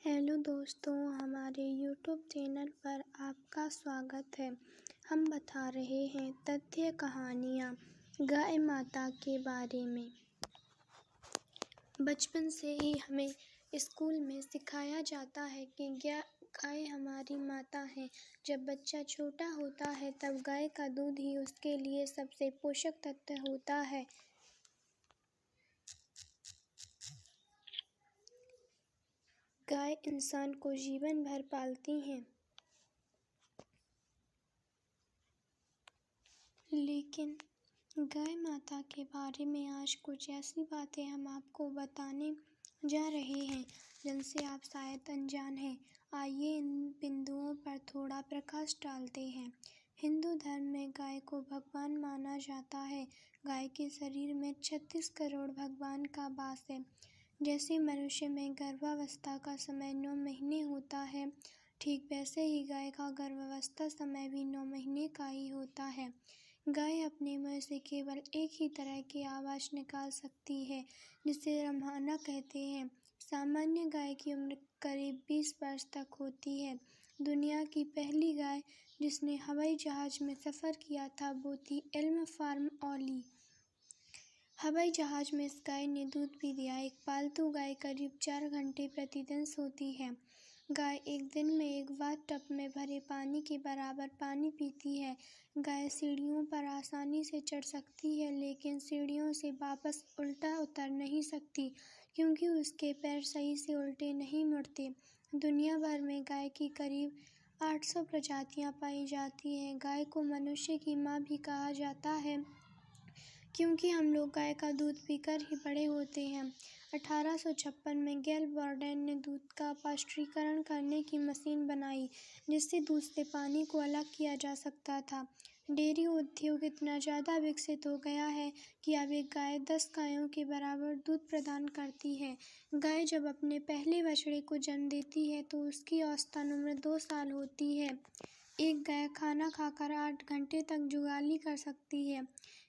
Hello दोस्तों, हमारे YouTube channel पर आपका स्वागत है। हम बता रहे हैं तथ्य कहानियाँ गाय माता के बारे में। बचपन से ही हमें स्कूल में सिखाया जाता है कि गाय हमारी माता है। जब बच्चा छोटा होता है तब गाय का दूध ही उसके लिए सबसे पोषक तत्व होता है। गाय इंसान को जीवन भर पालती हैं, लेकिन गाय माता के बारे में आज कुछ ऐसी बातें हम आपको बताने जा रहे हैं जिनसे आप शायद अनजान हैं। आइए इन बिंदुओं पर थोड़ा प्रकाश डालते हैं। हिंदू धर्म में गाय को भगवान माना जाता है। गाय के शरीर में 36 करोड़ भगवान का वास है। जैसे मनुष्य में गर्भावस्था का समय 9 महीने होता है, ठीक वैसे ही गाय का गर्भावस्था समय भी 9 महीने का ही होता है। गाय अपने मुंह से केवल एक ही तरह की आवाज़ निकाल सकती है, जिसे रम्हाना कहते हैं। सामान्य गाय की उम्र करीब 20 वर्ष तक होती है। दुनिया की पहली गाय जिसने हवाई जहाज़ में सफ़र किया था वो थी एल्म फार्म ओली। हवाई जहाज़ में इस गाय ने दूध भी दिया। एक पालतू गाय करीब 4 घंटे प्रतिदिन सोती है। गाय एक दिन में एक बाथ टब में भरे पानी के बराबर पानी पीती है। गाय सीढ़ियों पर आसानी से चढ़ सकती है, लेकिन सीढ़ियों से वापस उल्टा उतर नहीं सकती, क्योंकि उसके पैर सही से उल्टे नहीं मुड़ते। दुनिया भर में गाय की करीब 800 प्रजातियां पाई जाती हैं। गाय को मनुष्य की माँ भी कहा जाता है, क्योंकि हम लोग गाय का दूध पीकर ही बड़े होते हैं। 1856 में गेल बॉर्डेन ने दूध का पाश्चुरीकरण करने की मशीन बनाई, जिससे दूध से पानी को अलग किया जा सकता था। डेयरी उद्योग इतना ज़्यादा विकसित हो गया है कि अब एक गाय 10 गायों के बराबर दूध प्रदान करती है। गाय जब अपने पहले बछड़े को जन्म देती है तो उसकी औसतन उम्र 2 साल होती है। एक गाय खाना खाकर 8 घंटे तक जुगाली कर सकती है।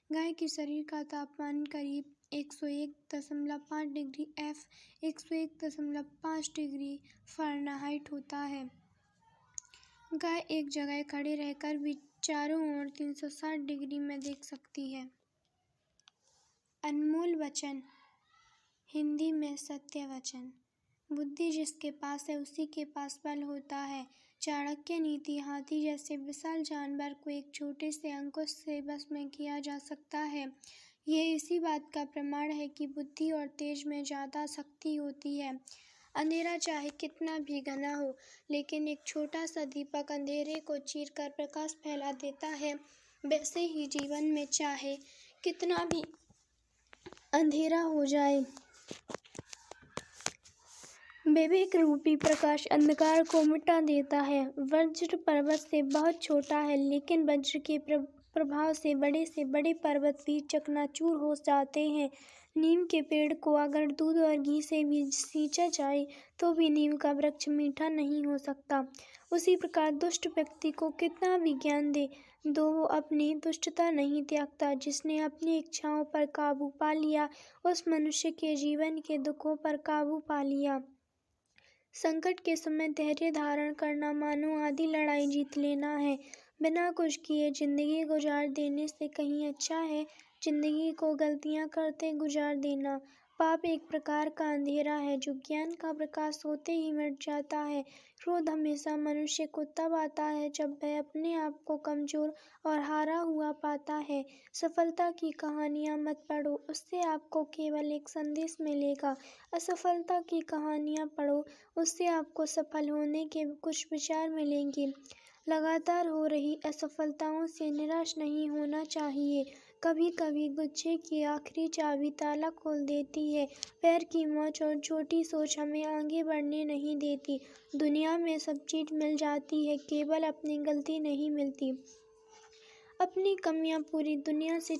गाय के शरीर का तापमान करीब 101.5 डिग्री F 101.5 डिग्री फ़ारेनहाइट होता है। गाय एक जगह खड़े रहकर भी चारों ओर 360 डिग्री में देख सकती है। अनमोल वचन, हिंदी में सत्य वचन। बुद्धि जिसके पास है उसी के पास बल होता है। चाणक्य नीति, हाथी जैसे विशाल जानवर को एक छोटे से अंकुश से बस में किया जा सकता है। यह इसी बात का प्रमाण है कि बुद्धि और तेज में ज़्यादा शक्ति होती है। अंधेरा चाहे कितना भी घना हो, लेकिन एक छोटा सा दीपक अंधेरे को चीरकर प्रकाश फैला देता है। वैसे ही जीवन में चाहे कितना भी अंधेरा हो जाए, विवेक रूपी प्रकाश अंधकार को मिटा देता है। वज्र पर्वत से बहुत छोटा है, लेकिन वज्र के प्रभाव से बड़े पर्वत भी चकनाचूर हो जाते हैं। नीम के पेड़ को अगर दूध और घी से भी सींचा जाए तो भी नीम का वृक्ष मीठा नहीं हो सकता। उसी प्रकार दुष्ट व्यक्ति को कितना भी ज्ञान दे दो, वो अपनी दुष्टता नहीं त्यागता। जिसने अपनी इच्छाओं पर काबू पा लिया, उस मनुष्य के जीवन के दुखों पर काबू पा लिया। संकट के समय धैर्य धारण करना मानो आधी लड़ाई जीत लेना है। बिना कुछ किए जिंदगी गुजार देने से कहीं अच्छा है जिंदगी को गलतियां करते गुजार देना। पाप एक प्रकार का अंधेरा है जो ज्ञान का प्रकाश होते ही मिट जाता है। क्रोध हमेशा मनुष्य को तब आता है जब वह अपने आप को कमजोर और हारा हुआ पाता है। सफलता की कहानियाँ मत पढ़ो, उससे आपको केवल एक संदेश मिलेगा। असफलता की कहानियाँ पढ़ो, उससे आपको सफल होने के कुछ विचार मिलेंगे। लगातार हो रही असफलताओं से निराश नहीं होना चाहिए। कभी कभी गुच्छे की आखिरी चाबी ताला खोल देती है। पैर की मोच और छोटी सोच हमें आगे बढ़ने नहीं देती। दुनिया में सब चीज़ मिल जाती है, केवल अपनी गलती नहीं मिलती। अपनी कमियां पूरी दुनिया से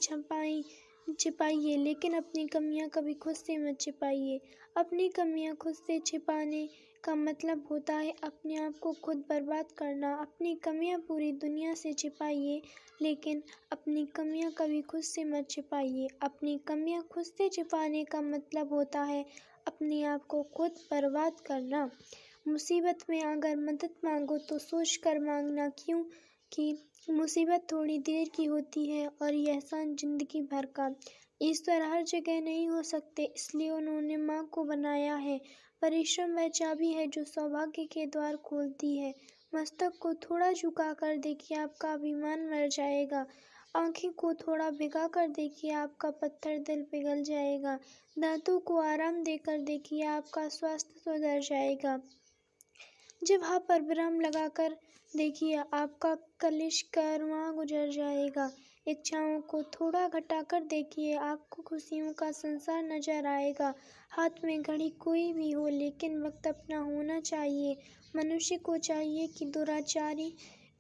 छिपाइए, लेकिन अपनी कमियां कभी खुद से मत छिपाइए। अपनी कमियां खुद से छिपाने का मतलब होता है अपने आप को खुद बर्बाद करना। अपनी कमियां पूरी दुनिया से छिपाइए, लेकिन अपनी कमियां कभी खुद से मत छिपाइए। अपनी कमियां खुद से छिपाने का मतलब होता है अपने आप को खुद बर्बाद करना। मुसीबत में अगर मदद मांगो तो सोच कर मांगना, क्योंकि मुसीबत थोड़ी देर की होती है और यह एहसान जिंदगी भर का। ईश्वर हर जगह नहीं हो सकते, इसलिए उन्होंने माँ को बनाया है। परिश्रम वह चाबी है जो सौभाग्य के द्वार खोलती है। मस्तक को थोड़ा झुकाकर देखिए, आपका अभिमान मर जाएगा। आँखें को थोड़ा भिगा कर देखिए, आपका पत्थर दिल पिघल जाएगा। दांतों को आराम देकर देखिए, आपका स्वास्थ्य सुधर जाएगा। जिह्वा पर विराम लगाकर देखिए, आपका कलेश कारवां गुजर जाएगा। इच्छाओं को थोड़ा घटाकर देखिए, आपको खुशियों का संसार नजर आएगा। हाथ में घड़ी कोई भी हो, लेकिन वक्त अपना होना चाहिए। मनुष्य को चाहिए कि दुराचारी,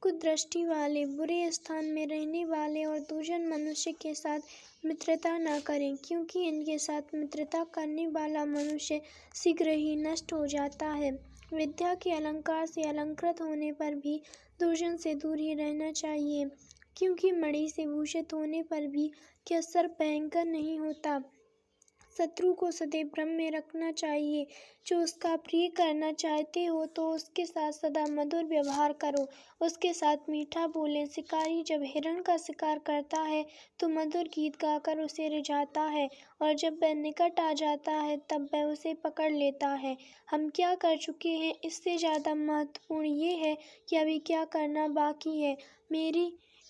कुदृष्टि वाले, बुरे स्थान में रहने वाले और दुर्जन मनुष्य के साथ मित्रता न करें, क्योंकि इनके साथ मित्रता करने वाला मनुष्य शीघ्र ही नष्ट हो जाता है। विद्या के अलंकार से अलंकृत होने पर भी दुर्जन से दूर ही रहना चाहिए, क्योंकि मणि से भूषित होने पर भी क्या सर्प भयंकर नहीं होता। शत्रु को सदैव भ्रम में रखना चाहिए। जो उसका प्रिय करना चाहते हो तो उसके साथ सदा मधुर व्यवहार करो, उसके साथ मीठा बोलें। शिकारी जब हिरण का शिकार करता है तो मधुर गीत गाकर उसे रिझाता है, और जब वह निकट आ जाता है तब वह उसे पकड़ लेता है। हम क्या कर चुके हैं, इससे ज़्यादा महत्वपूर्ण ये है कि अभी क्या करना बाकी है।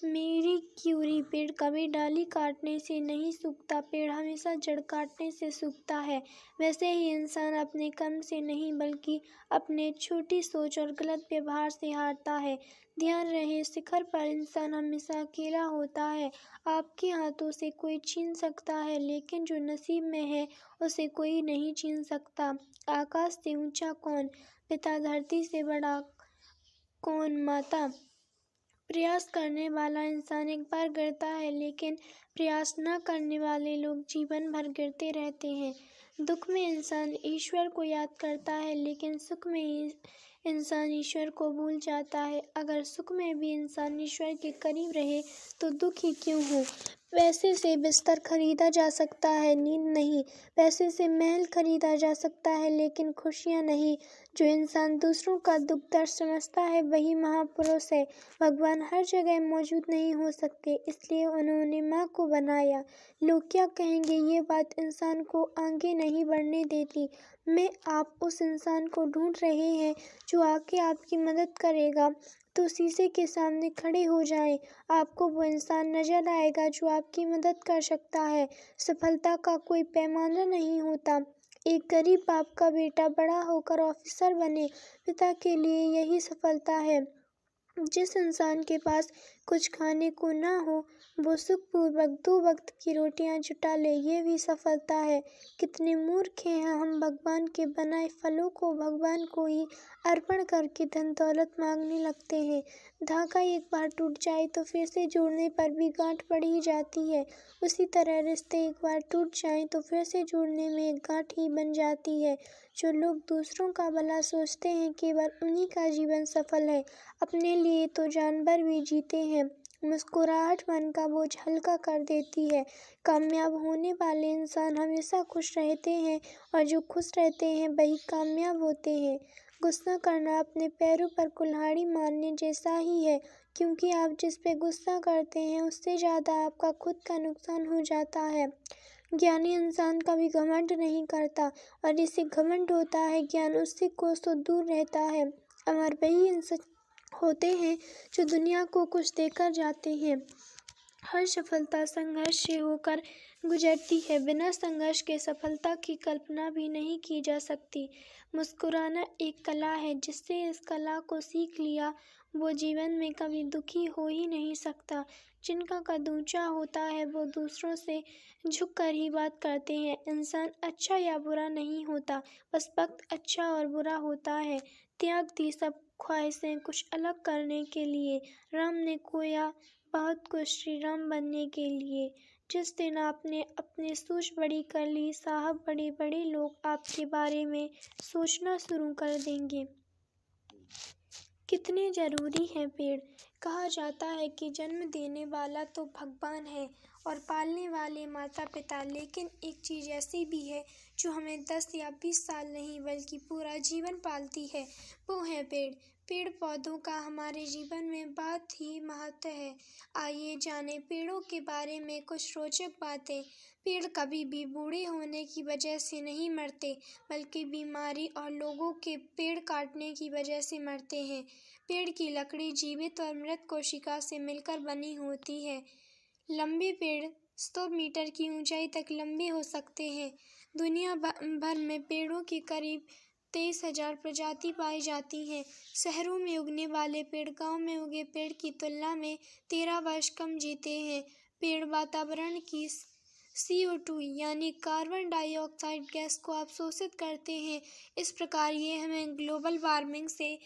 मेरी क्यूरी, पेड़ कभी डाली काटने से नहीं सूखता, पेड़ हमेशा जड़ काटने से सूखता है। वैसे ही इंसान अपने कर्म से नहीं बल्कि अपने छोटी सोच और गलत व्यवहार से हारता है। ध्यान रहे, शिखर पर इंसान हमेशा अकेला होता है। आपके हाथों से कोई छीन सकता है, लेकिन जो नसीब में है उसे कोई नहीं छीन सकता। आकाश से ऊंचा कौन, पिता धरती से बड़ा कौन, माता। प्रयास करने वाला इंसान एक बार गिरता है, लेकिन प्रयास न करने वाले लोग जीवन भर गिरते रहते हैं। दुख में इंसान ईश्वर को याद करता है, लेकिन सुख में इंसान ईश्वर को भूल जाता है। अगर सुख में भी इंसान ईश्वर के करीब रहे तो दुख ही क्यों हो। पैसे से बिस्तर खरीदा जा सकता है, नींद नहीं। पैसे से महल खरीदा जा सकता है, लेकिन खुशियाँ नहीं। जो इंसान दूसरों का दुख दर्द समझता है वही महापुरुष है। भगवान हर जगह मौजूद नहीं हो सकते, इसलिए उन्होंने माँ को बनाया। लोग क्या कहेंगे, ये बात इंसान को आगे नहीं बढ़ने देती। आप उस इंसान को ढूंढ रहे हैं जो आके आपकी मदद करेगा, तो शीशे के सामने खड़े हो जाएं। आपको वो इंसान नजर आएगा जो आपकी मदद कर सकता है। सफलता का कोई पैमाना नहीं होता। एक गरीब बाप का बेटा बड़ा होकर ऑफिसर बने, पिता के लिए यही सफलता है। जिस इंसान के पास कुछ खाने को ना हो, वो सुखपूर्वक 2 वक्त की रोटियां जुटा ले, ये भी सफलता है। कितने मूर्ख हैं हम, भगवान के बनाए फलों को भगवान को ही अर्पण करके धन दौलत मांगने लगते हैं। धागा एक बार टूट जाए तो फिर से जोड़ने पर भी गांठ पड़ ही जाती है। उसी तरह रिश्ते एक बार टूट जाएं तो फिर से जोड़ने में एक गांठ ही बन जाती है। जो लोग दूसरों का भला सोचते हैं, केवल उन्हीं का जीवन सफल है। अपने लिए तो जानवर भी जीते हैं। मुस्कुराहट मन का बोझ हल्का कर देती है। कामयाब होने वाले इंसान हमेशा खुश रहते हैं, और जो खुश रहते हैं वही कामयाब होते हैं। गुस्सा करना अपने पैरों पर कुल्हाड़ी मारने जैसा ही है, क्योंकि आप जिस पे गुस्सा करते हैं उससे ज़्यादा आपका खुद का नुकसान हो जाता है। ज्ञानी इंसान कभी घमंड नहीं करता, और जिसे घमंड होता है ज्ञान उससे कोसों दूर रहता है। अमर वही इंसान होते हैं जो दुनिया को कुछ देकर जाते हैं। हर सफलता संघर्ष से होकर गुजरती है। बिना संघर्ष के सफलता की कल्पना भी नहीं की जा सकती। मुस्कुराना एक कला है, जिससे इस कला को सीख लिया वो जीवन में कभी दुखी हो ही नहीं सकता। जिनका कद ऊंचा होता है वो दूसरों से झुक कर ही बात करते हैं। इंसान अच्छा या बुरा नहीं होता, बस वक्त अच्छा और बुरा होता है। त्याग दी सब ख्वाहिशें कुछ अलग करने के लिए। राम ने खोया बहुत कुछ श्री राम बनने के लिए। जिस दिन आपने अपनी सोच बड़ी कर ली, साहब बड़े बड़े लोग आपके बारे में सोचना शुरू कर देंगे। कितने जरूरी हैं पेड़। कहा जाता है कि जन्म देने वाला तो भगवान है और पालने वाले माता पिता, लेकिन एक चीज़ ऐसी भी है जो हमें 10 या 20 साल नहीं बल्कि पूरा जीवन पालती है, वो है पेड़। पेड़ पौधों का हमारे जीवन में बहुत ही महत्व है। आइए जाने पेड़ों के बारे में कुछ रोचक बातें। पेड़ कभी भी बूढ़े होने की वजह से नहीं मरते, बल्कि बीमारी और लोगों के पेड़ काटने की वजह से मरते हैं। पेड़ की लकड़ी जीवित और मृत कोशिका से मिलकर बनी होती है। लंबे पेड़ 100 मीटर की ऊंचाई तक लंबे हो सकते हैं। दुनिया भर में पेड़ों की करीब 23,000 प्रजाति पाई जाती हैं। शहरों में उगने वाले पेड़ गांव में उगे पेड़ की तुलना में 13 वर्ष कम जीते हैं। पेड़ वातावरण की CO2 यानी कार्बन डाइऑक्साइड गैस को अवशोषित करते हैं। इस प्रकार ये हमें ग्लोबल वार्मिंग से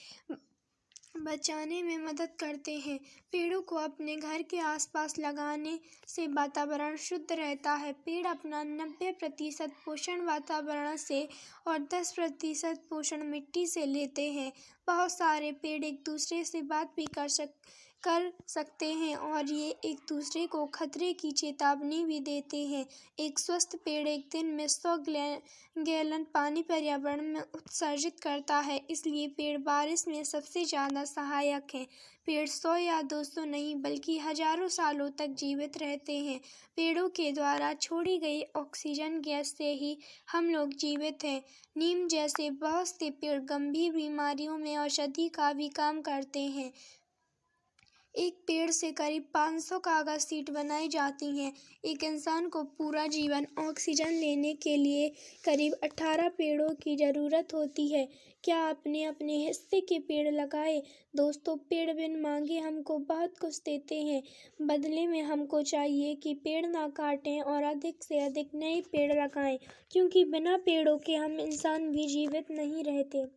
बचाने में मदद करते हैं। पेड़ों को अपने घर के आसपास लगाने से वातावरण शुद्ध रहता है। पेड़ अपना 90% पोषण वातावरण से और 10% पोषण मिट्टी से लेते हैं। बहुत सारे पेड़ एक दूसरे से बात भी कर सकते हैं और ये एक दूसरे को खतरे की चेतावनी भी देते हैं। एक स्वस्थ पेड़ एक दिन में 100 गैलन पानी पर्यावरण में उत्सर्जित करता है, इसलिए पेड़ बारिश में सबसे ज़्यादा सहायक हैं। पेड़ 100 या 200 नहीं बल्कि हजारों सालों तक जीवित रहते हैं। पेड़ों के द्वारा छोड़ी गई ऑक्सीजन गैस से ही हम लोग जीवित हैं। नीम जैसे बहुत से पेड़ गंभीर बीमारियों में औषधि का भी काम करते हैं। एक पेड़ से करीब 500 कागज शीट बनाई जाती हैं। एक इंसान को पूरा जीवन ऑक्सीजन लेने के लिए करीब 18 पेड़ों की ज़रूरत होती है। क्या आपने अपने हिस्से के पेड़ लगाए? दोस्तों, पेड़ बिन मांगे हमको बहुत कुछ देते हैं। बदले में हमको चाहिए कि पेड़ ना काटें और अधिक से अधिक नए पेड़ लगाएं, क्योंकि बिना पेड़ों के हम इंसान भी जीवित नहीं रहते।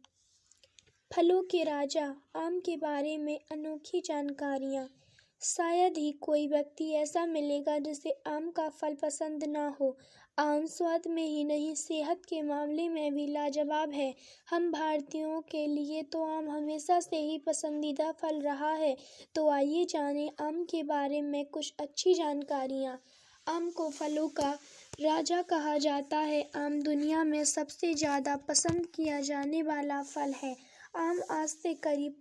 फलों के राजा आम के बारे में अनोखी जानकारियाँ। शायद ही कोई व्यक्ति ऐसा मिलेगा जिसे आम का फल पसंद ना हो। आम स्वाद में ही नहीं, सेहत के मामले में भी लाजवाब है। हम भारतीयों के लिए तो आम हमेशा से ही पसंदीदा फल रहा है। तो आइए जानें आम के बारे में कुछ अच्छी जानकारियाँ। आम को फलों का राजा कहा जाता है। आम दुनिया में सबसे ज़्यादा पसंद किया जाने वाला फल है। आम आज से करीब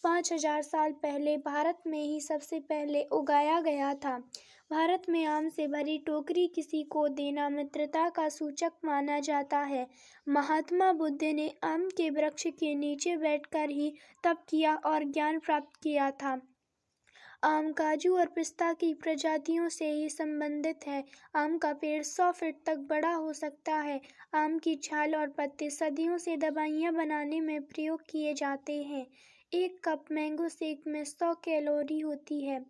5000 साल पहले भारत में ही सबसे पहले उगाया गया था। भारत में आम से भरी टोकरी किसी को देना मित्रता का सूचक माना जाता है। महात्मा बुद्ध ने आम के वृक्ष के नीचे बैठकर ही तप किया और ज्ञान प्राप्त किया था। आम काजू और पिस्ता की प्रजातियों से ही संबंधित है। आम का पेड़ 100 फीट तक बड़ा हो सकता है। आम की छाल और पत्ते सदियों से दवाइयाँ बनाने में प्रयोग किए जाते हैं। एक कप मैंगो शेक में 100 कैलोरी होती है।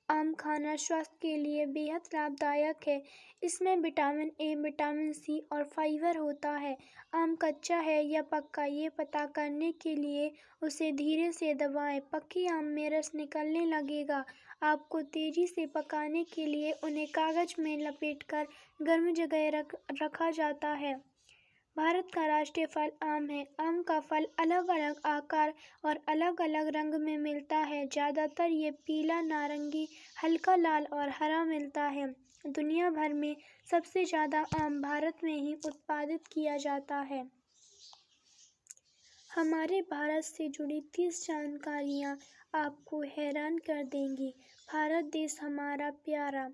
आम खाना स्वास्थ्य के लिए बेहद लाभदायक है। इसमें विटामिन ए, विटामिन सी और फाइबर होता है। आम कच्चा है या पक्का ये पता करने के लिए उसे धीरे से दबाएं। पके आम में रस निकलने लगेगा। आपको तेजी से पकाने के लिए उन्हें कागज में लपेटकर गर्म जगह रखा जाता है। भारत का राष्ट्रीय फल आम है। आम का फल अलग अलग आकार और अलग अलग रंग में मिलता है। ज़्यादातर ये पीला, नारंगी, हल्का लाल और हरा मिलता है। दुनिया भर में सबसे ज़्यादा आम भारत में ही उत्पादित किया जाता है। हमारे भारत से जुड़ी 30 जानकारियाँ आपको हैरान कर देंगी। भारत देश हमारा प्यारा।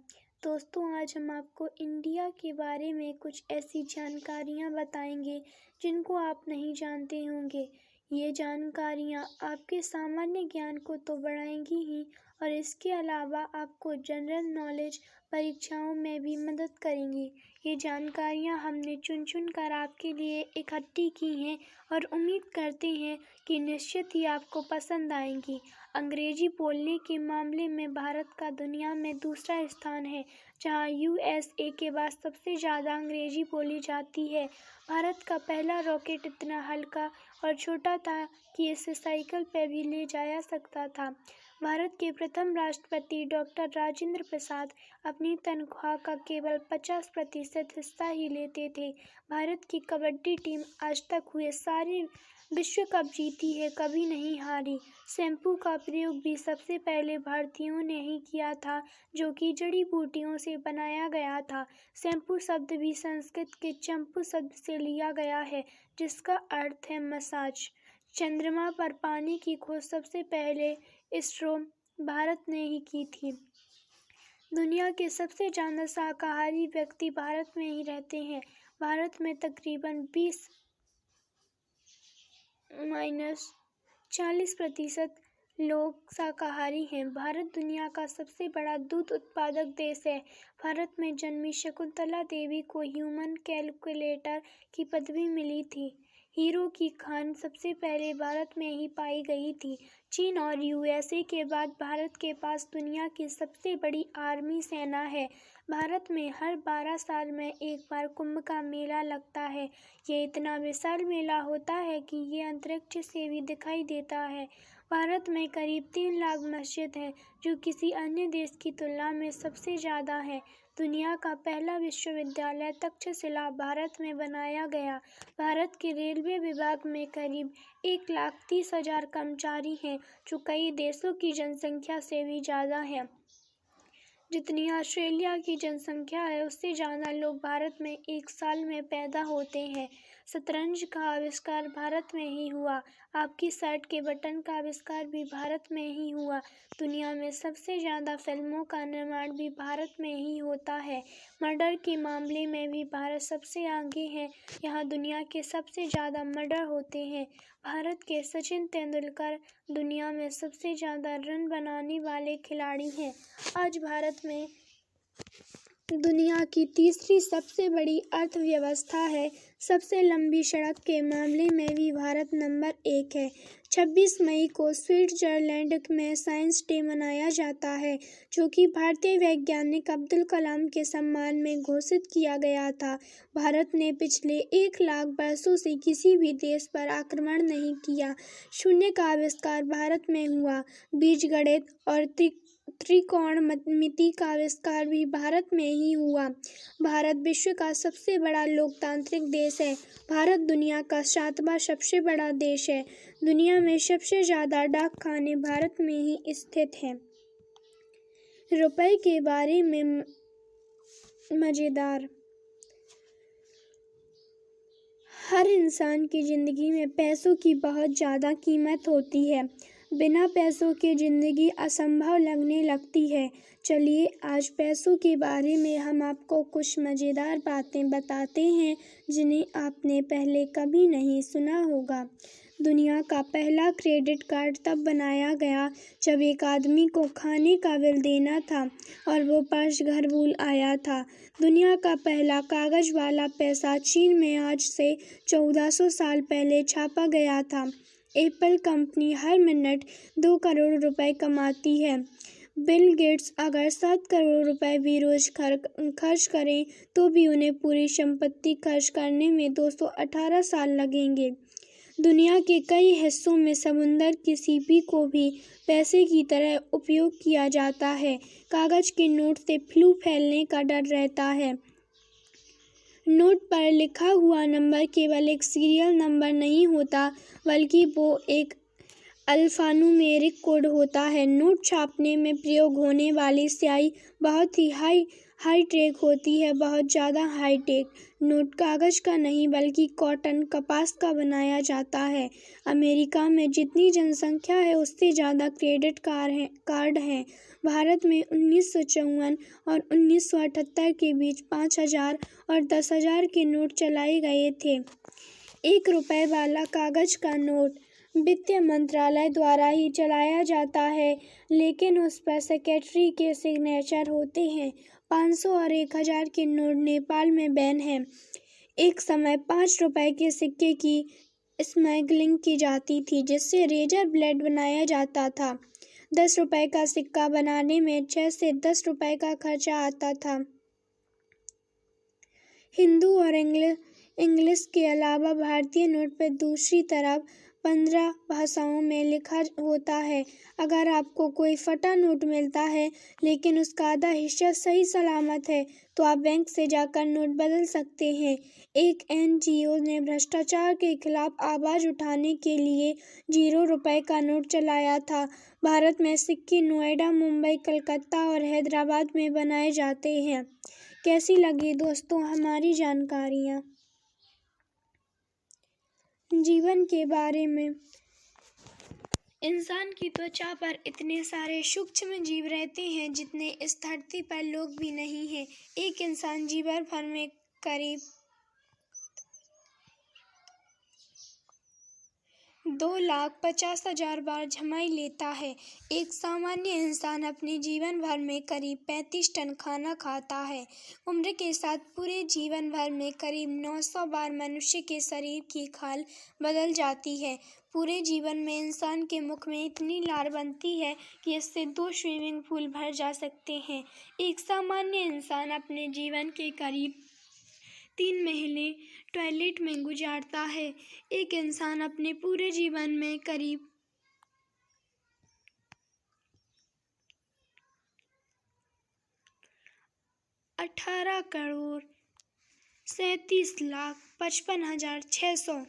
दोस्तों, आज हम आपको इंडिया के बारे में कुछ ऐसी जानकारियाँ बताएंगे जिनको आप नहीं जानते होंगे। ये जानकारियाँ आपके सामान्य ज्ञान को तो बढ़ाएंगी ही, और इसके अलावा आपको जनरल नॉलेज परीक्षाओं में भी मदद करेंगी। ये जानकारियाँ हमने चुन चुन कर आपके लिए इकट्ठी की हैं और उम्मीद करते हैं कि निश्चित ही आपको पसंद आएंगी। अंग्रेजी बोलने के मामले में भारत का दुनिया में दूसरा स्थान है, जहां USA के बाद सबसे ज़्यादा अंग्रेजी बोली जाती है। भारत का पहला रॉकेट इतना हल्का और छोटा था कि इसे साइकिल पर भी ले जाया सकता था। भारत के प्रथम राष्ट्रपति डॉक्टर राजेंद्र प्रसाद अपनी तनख्वाह का केवल 50% हिस्सा ही लेते थे। भारत की कबड्डी टीम आज तक हुए सारे विश्व कप जीती है, कभी नहीं हारी। शैम्पू का प्रयोग भी सबसे पहले भारतीयों ने ही किया था, जो कि जड़ी बूटियों से बनाया गया था। शैम्पू शब्द भी संस्कृत के चंपू शब्द से लिया गया है, जिसका अर्थ है मसाज। चंद्रमा पर पानी की खोज सबसे पहले इसरो भारत ने ही की थी। दुनिया के सबसे ज़्यादा शाकाहारी व्यक्ति भारत में ही रहते हैं। भारत में तकरीबन 20-40% लोग शाकाहारी हैं। भारत दुनिया का सबसे बड़ा दूध उत्पादक देश है। भारत में जन्मी शकुंतला देवी को ह्यूमन कैलकुलेटर की पदवी मिली थी। हीरो की खान सबसे पहले भारत में ही पाई गई थी। चीन और यूएसए के बाद भारत के पास दुनिया की सबसे बड़ी आर्मी सेना है। भारत में हर 12 साल में एक बार कुंभ का मेला लगता है। ये इतना विशाल मेला होता है कि ये अंतरिक्ष से भी दिखाई देता है। भारत में करीब 3 लाख मस्जिद हैं, जो किसी अन्य देश की तुलना में सबसे ज़्यादा है। दुनिया का पहला विश्वविद्यालय तक्षशिला भारत में बनाया गया। भारत के रेलवे विभाग में करीब 1,30,000 कर्मचारी हैं, जो कई देशों की जनसंख्या से भी ज़्यादा है। जितनी ऑस्ट्रेलिया की जनसंख्या है, उससे ज़्यादा लोग भारत में एक साल में पैदा होते हैं। शतरंज का आविष्कार भारत में ही हुआ। आपकी शर्ट के बटन का आविष्कार भी भारत में ही हुआ। दुनिया में सबसे ज़्यादा फिल्मों का निर्माण भी भारत में ही होता है। मर्डर के मामले में भी भारत सबसे आगे है। यहाँ दुनिया के सबसे ज़्यादा मर्डर होते हैं। भारत के सचिन तेंदुलकर दुनिया में सबसे ज़्यादा रन बनाने वाले खिलाड़ी हैं। आज भारत में दुनिया की तीसरी सबसे बड़ी अर्थव्यवस्था है। सबसे लंबी सड़क के मामले में भी भारत नंबर 1 है। 26 मई को स्विट्जरलैंड में साइंस डे मनाया जाता है, जो कि भारतीय वैज्ञानिक अब्दुल कलाम के सम्मान में घोषित किया गया था। भारत ने पिछले 1 लाख वर्षों से किसी भी देश पर आक्रमण नहीं किया। शून्य का आविष्कार भारत में हुआ। बीजगणित और त्रिकोणमिति का आविष्कार भी भारत में ही हुआ। भारत विश्व का सबसे बड़ा लोकतांत्रिक देश है। भारत दुनिया का 7वां सबसे बड़ा देश है। दुनिया में सबसे ज़्यादा डाक खाने भारत में ही स्थित हैं। रुपए के बारे में मज़ेदार। हर इंसान की ज़िंदगी में पैसों की बहुत ज़्यादा कीमत होती है। बिना पैसों के ज़िंदगी असंभव लगने लगती है। चलिए आज पैसों के बारे में हम आपको कुछ मज़ेदार बातें बताते हैं, जिन्हें आपने पहले कभी नहीं सुना होगा। दुनिया का पहला क्रेडिट कार्ड तब बनाया गया जब एक आदमी को खाने का बिल देना था और वो पर्स घर भूल आया था। दुनिया का पहला कागज़ वाला पैसा चीन में आज से 1400 साल पहले छापा गया था। एप्पल कंपनी हर मिनट 2 करोड़ रुपए कमाती है। बिल गेट्स अगर 7 करोड़ रुपए भी रोज खर्च करें तो भी उन्हें पूरी संपत्ति खर्च करने में 218 साल लगेंगे। दुनिया के कई हिस्सों में समुंदर की सीपी को भी पैसे की तरह उपयोग किया जाता है। कागज़ के नोट से फ्लू फैलने का डर रहता है। नोट पर लिखा हुआ नंबर केवल एक सीरियल नंबर नहीं होता, बल्कि वो एक अल्फान्यूमेरिक कोड होता है। नोट छापने में प्रयोग होने वाली स्याही बहुत ही हाई टेक होती है, बहुत ज़्यादा हाई टेक। नोट कागज़ का नहीं बल्कि कॉटन कपास का बनाया जाता है। अमेरिका में जितनी जनसंख्या है उससे ज़्यादा क्रेडिट कार्ड हैं। भारत में 1954 और 1978 के बीच 5,000 और 10,000 के नोट चलाए गए थे। 1 रुपए वाला कागज़ का नोट वित्त मंत्रालय द्वारा ही चलाया जाता है, लेकिन उस पर सेक्रेटरी के सिग्नेचर होते हैं। 500 और 1,000 के नोट नेपाल में बैन हैं। एक समय 5 रुपए के सिक्के की स्मगलिंग की जाती थी, जिससे रेजर ब्लेड बनाया जाता था। 10 रुपए का सिक्का बनाने में 6 से 10 रुपए का खर्चा आता था। हिंदू और इंग्लिश के अलावा भारतीय नोट पर दूसरी तरफ 15 भाषाओं में लिखा होता है। अगर आपको कोई फटा नोट मिलता है लेकिन उसका आधा हिस्सा सही सलामत है तो आप बैंक से जाकर नोट बदल सकते हैं। एक NGO ने भ्रष्टाचार के खिलाफ आवाज उठाने के लिए 0 रुपए का नोट चलाया था। भारत में सिक्के नोएडा, मुंबई, कलकत्ता और हैदराबाद में बनाए जाते हैं। कैसी लगी दोस्तों हमारी जानकारियाँ? जीवन के बारे में। इंसान की त्वचा पर इतने सारे सूक्ष्म जीव रहते हैं जितने इस धरती पर लोग भी नहीं हैं। एक इंसान जीवन भर में करीब 2,50,000 बार झमाई लेता है। एक सामान्य इंसान अपने जीवन भर में करीब 35 टन खाना खाता है। उम्र के साथ पूरे जीवन भर में करीब 900 बार मनुष्य के शरीर की खाल बदल जाती है। पूरे जीवन में इंसान के मुख में इतनी लार बनती है कि इससे 2 स्विमिंग पूल भर जा सकते हैं। एक सामान्य इंसान अपने जीवन के करीब 3 महीने टॉयलेट में गुजारता है। एक इंसान अपने पूरे जीवन में करीब 18,37,55,600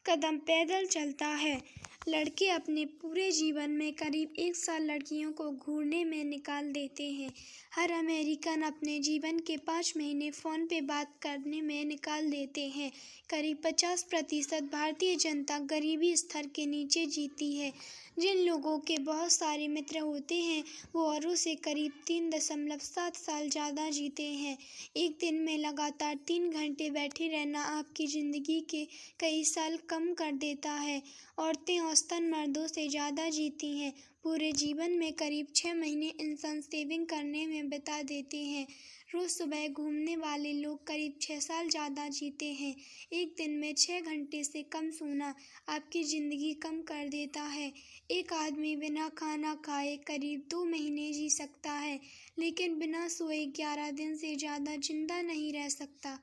कदम पैदल चलता है। लड़के अपने पूरे जीवन में करीब 1 साल लड़कियों को घूरने में निकाल देते हैं। हर अमेरिकन अपने जीवन के 5 महीने फ़ोन पे बात करने में निकाल देते हैं। करीब 50% भारतीय जनता गरीबी स्तर के नीचे जीती है। जिन लोगों के बहुत सारे मित्र होते हैं वो औरों से करीब 3.7 साल ज़्यादा जीते हैं। एक दिन में लगातार 3 घंटे बैठे रहना आपकी ज़िंदगी के कई साल कम कर देता है। औरतें औसतन मर्दों से ज़्यादा जीती हैं। पूरे जीवन में करीब 6 महीने इंसान सेविंग करने में बिता देते हैं। रोज़ सुबह घूमने वाले लोग करीब 6 साल ज़्यादा जीते हैं। एक दिन में 6 घंटे से कम सोना आपकी ज़िंदगी कम कर देता है। एक आदमी बिना खाना खाए करीब 2 महीने जी सकता है, लेकिन बिना सोए 11 दिन से ज़्यादा जिंदा नहीं रह सकता।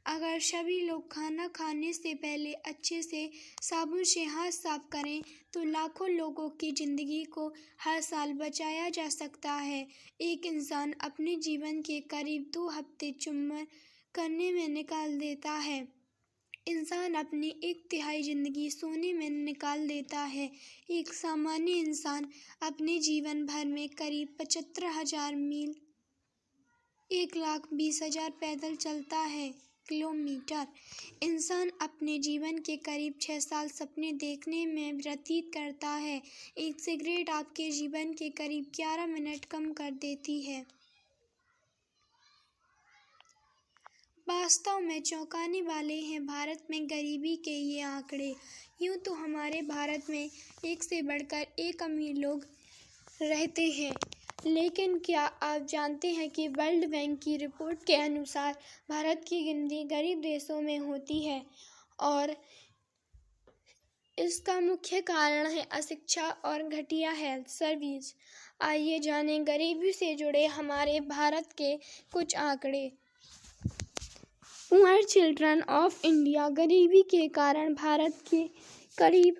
अगर सभी लोग खाना खाने से पहले अच्छे से साबुन से हाथ साफ करें तो लाखों लोगों की ज़िंदगी को हर साल बचाया जा सकता है। एक इंसान अपने जीवन के करीब 2 हफ्ते चुम्बन करने में निकाल देता है। इंसान अपनी 1/3 ज़िंदगी सोने में निकाल देता है। एक सामान्य इंसान अपने जीवन भर में करीब 75,000 मील 1,20,000 पैदल चलता है किलोमीटर। इंसान अपने जीवन के करीब 6 साल सपने देखने में व्यतीत करता है। एक सिगरेट आपके जीवन के करीब 11 मिनट कम कर देती है। वास्तव में चौंकाने वाले हैं भारत में गरीबी के ये आंकड़े। यूँ तो हमारे भारत में एक से बढ़कर एक अमीर लोग रहते हैं, लेकिन क्या आप जानते हैं कि वर्ल्ड बैंक की रिपोर्ट के अनुसार भारत की गिनती गरीब देशों में होती है और इसका मुख्य कारण है अशिक्षा और घटिया हेल्थ सर्विस। आइए जानें गरीबी से जुड़े हमारे भारत के कुछ आंकड़े। Poor children of India. गरीबी के कारण भारत की करीब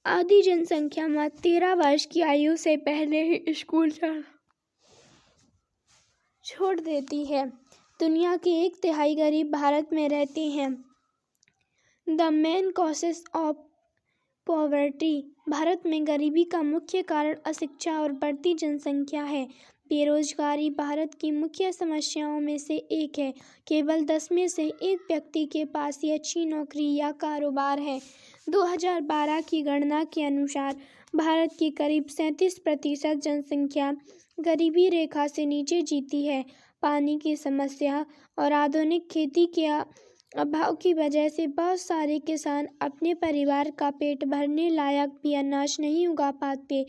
आधी जनसंख्या मात्र 13 वर्ष की आयु से पहले ही स्कूल जाना छोड़ देती है। दुनिया के 1/3 गरीब भारत में रहते हैं। The main causes of poverty. Bharat में गरीबी का मुख्य कारण अशिक्षा और बढ़ती जनसंख्या है। बेरोजगारी भारत की मुख्य समस्याओं में से एक है। केवल 10 में से 1 व्यक्ति के पास ही अच्छी नौकरी या कारोबार है। 2012 की गणना के अनुसार भारत की करीब 37% जनसंख्या गरीबी रेखा से नीचे जीती है। पानी की समस्या और आधुनिक खेती के अभाव की वजह से बहुत सारे किसान अपने परिवार का पेट भरने लायक भी अनाज नहीं उगा पाते।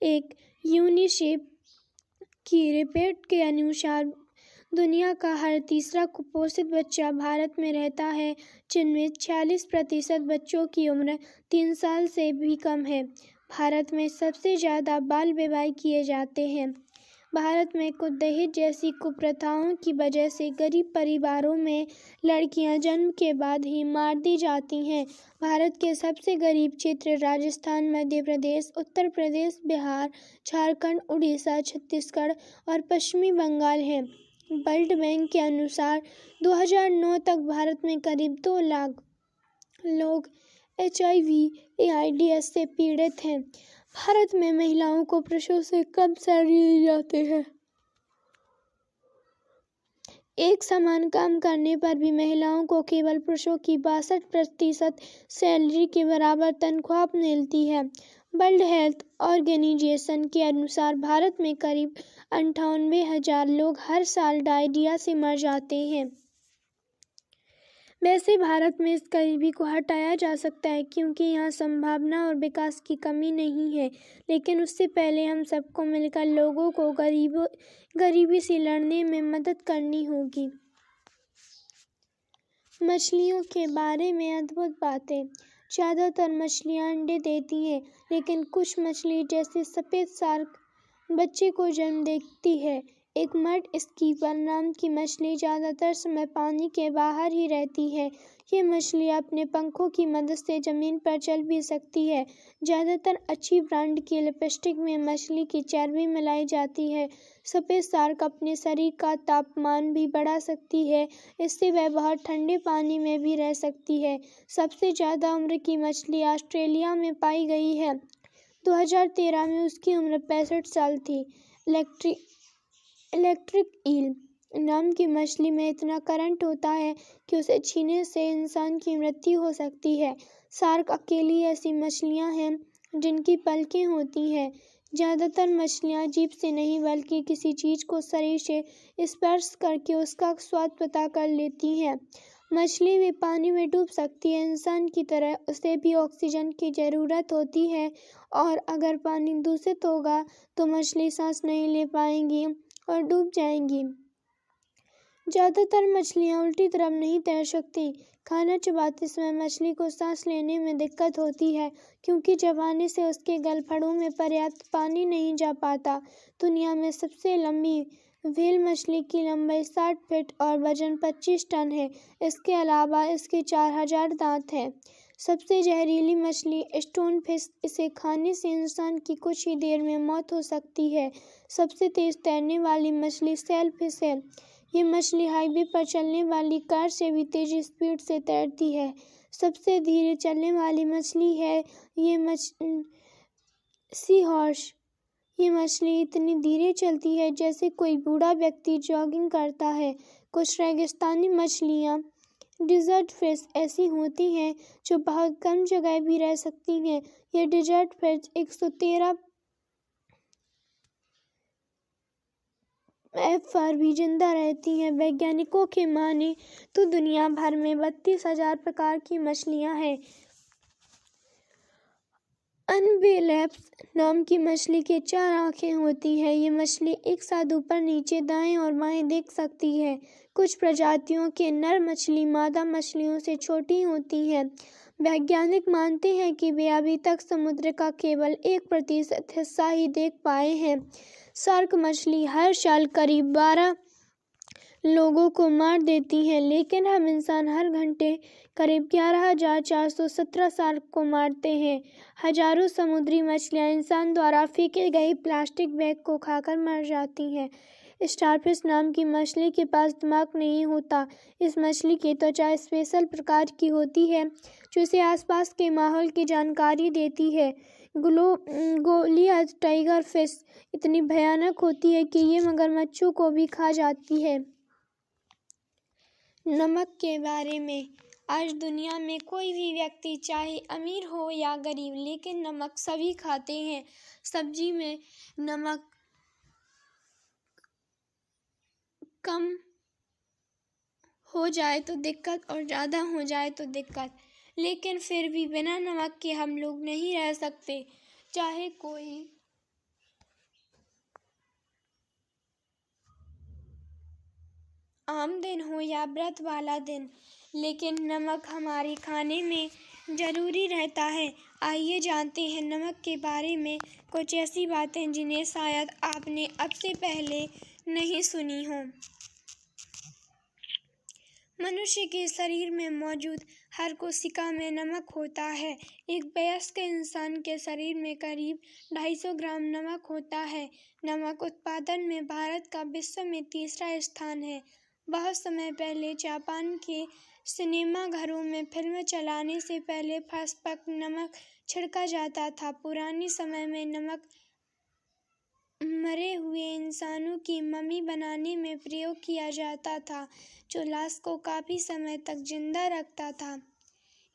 एक यूनिसेफ की रिपोर्ट के अनुसार दुनिया का हर तीसरा कुपोषित बच्चा भारत में रहता है, जिनमें 46% बच्चों की उम्र 3 साल से भी कम है। भारत में सबसे ज़्यादा बाल विवाह किए जाते हैं। भारत में कुछ दहेज जैसी कुप्रथाओं की वजह से गरीब परिवारों में लड़कियां जन्म के बाद ही मार दी जाती हैं। भारत के सबसे गरीब क्षेत्र राजस्थान, मध्य प्रदेश, उत्तर प्रदेश, बिहार, झारखंड, उड़ीसा, छत्तीसगढ़ और पश्चिमी बंगाल हैं। वर्ल्ड बैंक के अनुसार 2009 तक भारत में करीब 2 लाख लोग HIV/AIDS से पीड़ित हैं। भारत में महिलाओं को पुरुषों से कम सैलरी दी जाती है। एक समान काम करने पर भी महिलाओं को केवल पुरुषों की 62% सैलरी के बराबर तनख्वाह मिलती है। वर्ल्ड हेल्थ ऑर्गेनाइजेशन के अनुसार भारत में करीब 98,000 लोग हर साल डायरिया से मर जाते हैं। वैसे भारत में इस गरीबी को हटाया जा सकता है क्योंकि यहाँ संभावना और विकास की कमी नहीं है, लेकिन उससे पहले हम सबको मिलकर लोगों को गरीबी से लड़ने में मदद करनी होगी। मछलियों के बारे में अद्भुत बातें। ज़्यादातर मछलियाँ अंडे देती हैं, लेकिन कुछ मछली जैसे सफ़ेद शार्क बच्चे को जन्म देती है। एक मड स्कीपर नाम की मछली ज़्यादातर समय पानी के बाहर ही रहती है। ये मछली अपने पंखों की मदद से ज़मीन पर चल भी सकती है। ज़्यादातर अच्छी ब्रांड की लिपस्टिक में मछली की चर्बी मिलाई जाती है। सफ़ेद शार्क अपने शरीर का तापमान भी बढ़ा सकती है, इससे वह बहुत ठंडे पानी में भी रह सकती है। सबसे ज़्यादा उम्र की मछली ऑस्ट्रेलिया में पाई गई है। 2013 में उसकी उम्र 65 साल थी। इलेक्ट्रिक ईल नाम की मछली में इतना करंट होता है कि उसे छूने से इंसान की मृत्यु हो सकती है। शार्क अकेली ऐसी मछलियां हैं जिनकी पलकें होती हैं। ज़्यादातर मछलियां जीभ से नहीं बल्कि किसी चीज़ को शरीर से स्पर्श करके उसका स्वाद पता कर लेती हैं। मछली भी पानी में डूब सकती है। इंसान की तरह उसे भी ऑक्सीजन की ज़रूरत होती है और अगर पानी दूषित होगा तो मछली सांस नहीं ले पाएंगी और डूब जाएंगी। ज़्यादातर मछलियाँ उल्टी तरफ नहीं तैर सकती। खाना चबाते समय मछली को सांस लेने में दिक्कत होती है क्योंकि चबाने से उसके गलफड़ों में पर्याप्त पानी नहीं जा पाता। दुनिया में सबसे लंबी व्हेल मछली की लंबाई 60 फीट और वजन 25 टन है। इसके अलावा इसके 4000 दांत हैं। सबसे जहरीली मछली स्टोन फिश, इसे खाने से इंसान की कुछ ही देर में मौत हो सकती है। सबसे तेज तैरने वाली मछली सेल फिश है। ये मछली हाईवे पर चलने वाली कार से भी तेज स्पीड से तैरती है। सबसे धीरे चलने वाली मछली है सी हॉर्स। ये मछली इतनी धीरे चलती है जैसे कोई बूढ़ा व्यक्ति जॉगिंग करता है। कुछ रेगिस्तानी मछलियाँ डिजर्ट फिश ऐसी होती हैं जो बहुत कम जगह भी रह सकती हैं। ये डिजर्ट फिश 113 पर भी जिंदा रहती हैं। वैज्ञानिकों के माने तो दुनिया भर में 32,000 प्रकार की मछलियाँ हैं। अनबेलेप्स नाम की मछली के 4 आँखें होती हैं। ये मछली एक साथ ऊपर नीचे दाएं और बाएं देख सकती है। कुछ प्रजातियों के नर मछली मादा मछलियों से छोटी होती हैं। वैज्ञानिक मानते हैं कि वे अभी तक समुद्र का केवल 1% हिस्सा ही देख पाए हैं। शार्क मछली हर साल करीब 12 लोगों को मार देती है, लेकिन हम इंसान हर घंटे करीब 11,417 शार्क को मारते हैं। हजारों समुद्री मछलियां इंसान द्वारा फेंके गए प्लास्टिक बैग को खाकर मर जाती हैं। स्टारफिश नाम की मछली के पास दिमाग नहीं होता। इस मछली की त्वचा स्पेशल प्रकार की होती है जो इसे आसपास के माहौल की जानकारी देती है। गोलियत टाइगर फिश इतनी भयानक होती है कि ये मगरमच्छों को भी खा जाती है। नमक के बारे में। आज दुनिया में कोई भी व्यक्ति चाहे अमीर हो या गरीब, लेकिन नमक सभी खाते हैं। सब्जी में नमक कम हो जाए तो दिक्कत और ज़्यादा हो जाए तो दिक्कत, लेकिन फिर भी बिना नमक के हम लोग नहीं रह सकते। चाहे कोई आम दिन हो या व्रत वाला दिन, लेकिन नमक हमारे खाने में ज़रूरी रहता है। आइए जानते हैं नमक के बारे में कुछ ऐसी बातें जिन्हें शायद आपने अब से पहले नहीं सुनी हों। मनुष्य के शरीर में मौजूद हर कोशिका में नमक होता है। एक वयस्क इंसान के शरीर में करीब 250 ग्राम नमक होता है। नमक उत्पादन में भारत का विश्व में तीसरा स्थान है। बहुत समय पहले जापान के सिनेमा घरों में फिल्म चलाने से पहले फर्श पर नमक छिड़का जाता था। पुराने समय में नमक मरे हुए इंसानों की मम्मी बनाने में प्रयोग किया जाता था, जो लाश को काफ़ी समय तक जिंदा रखता था।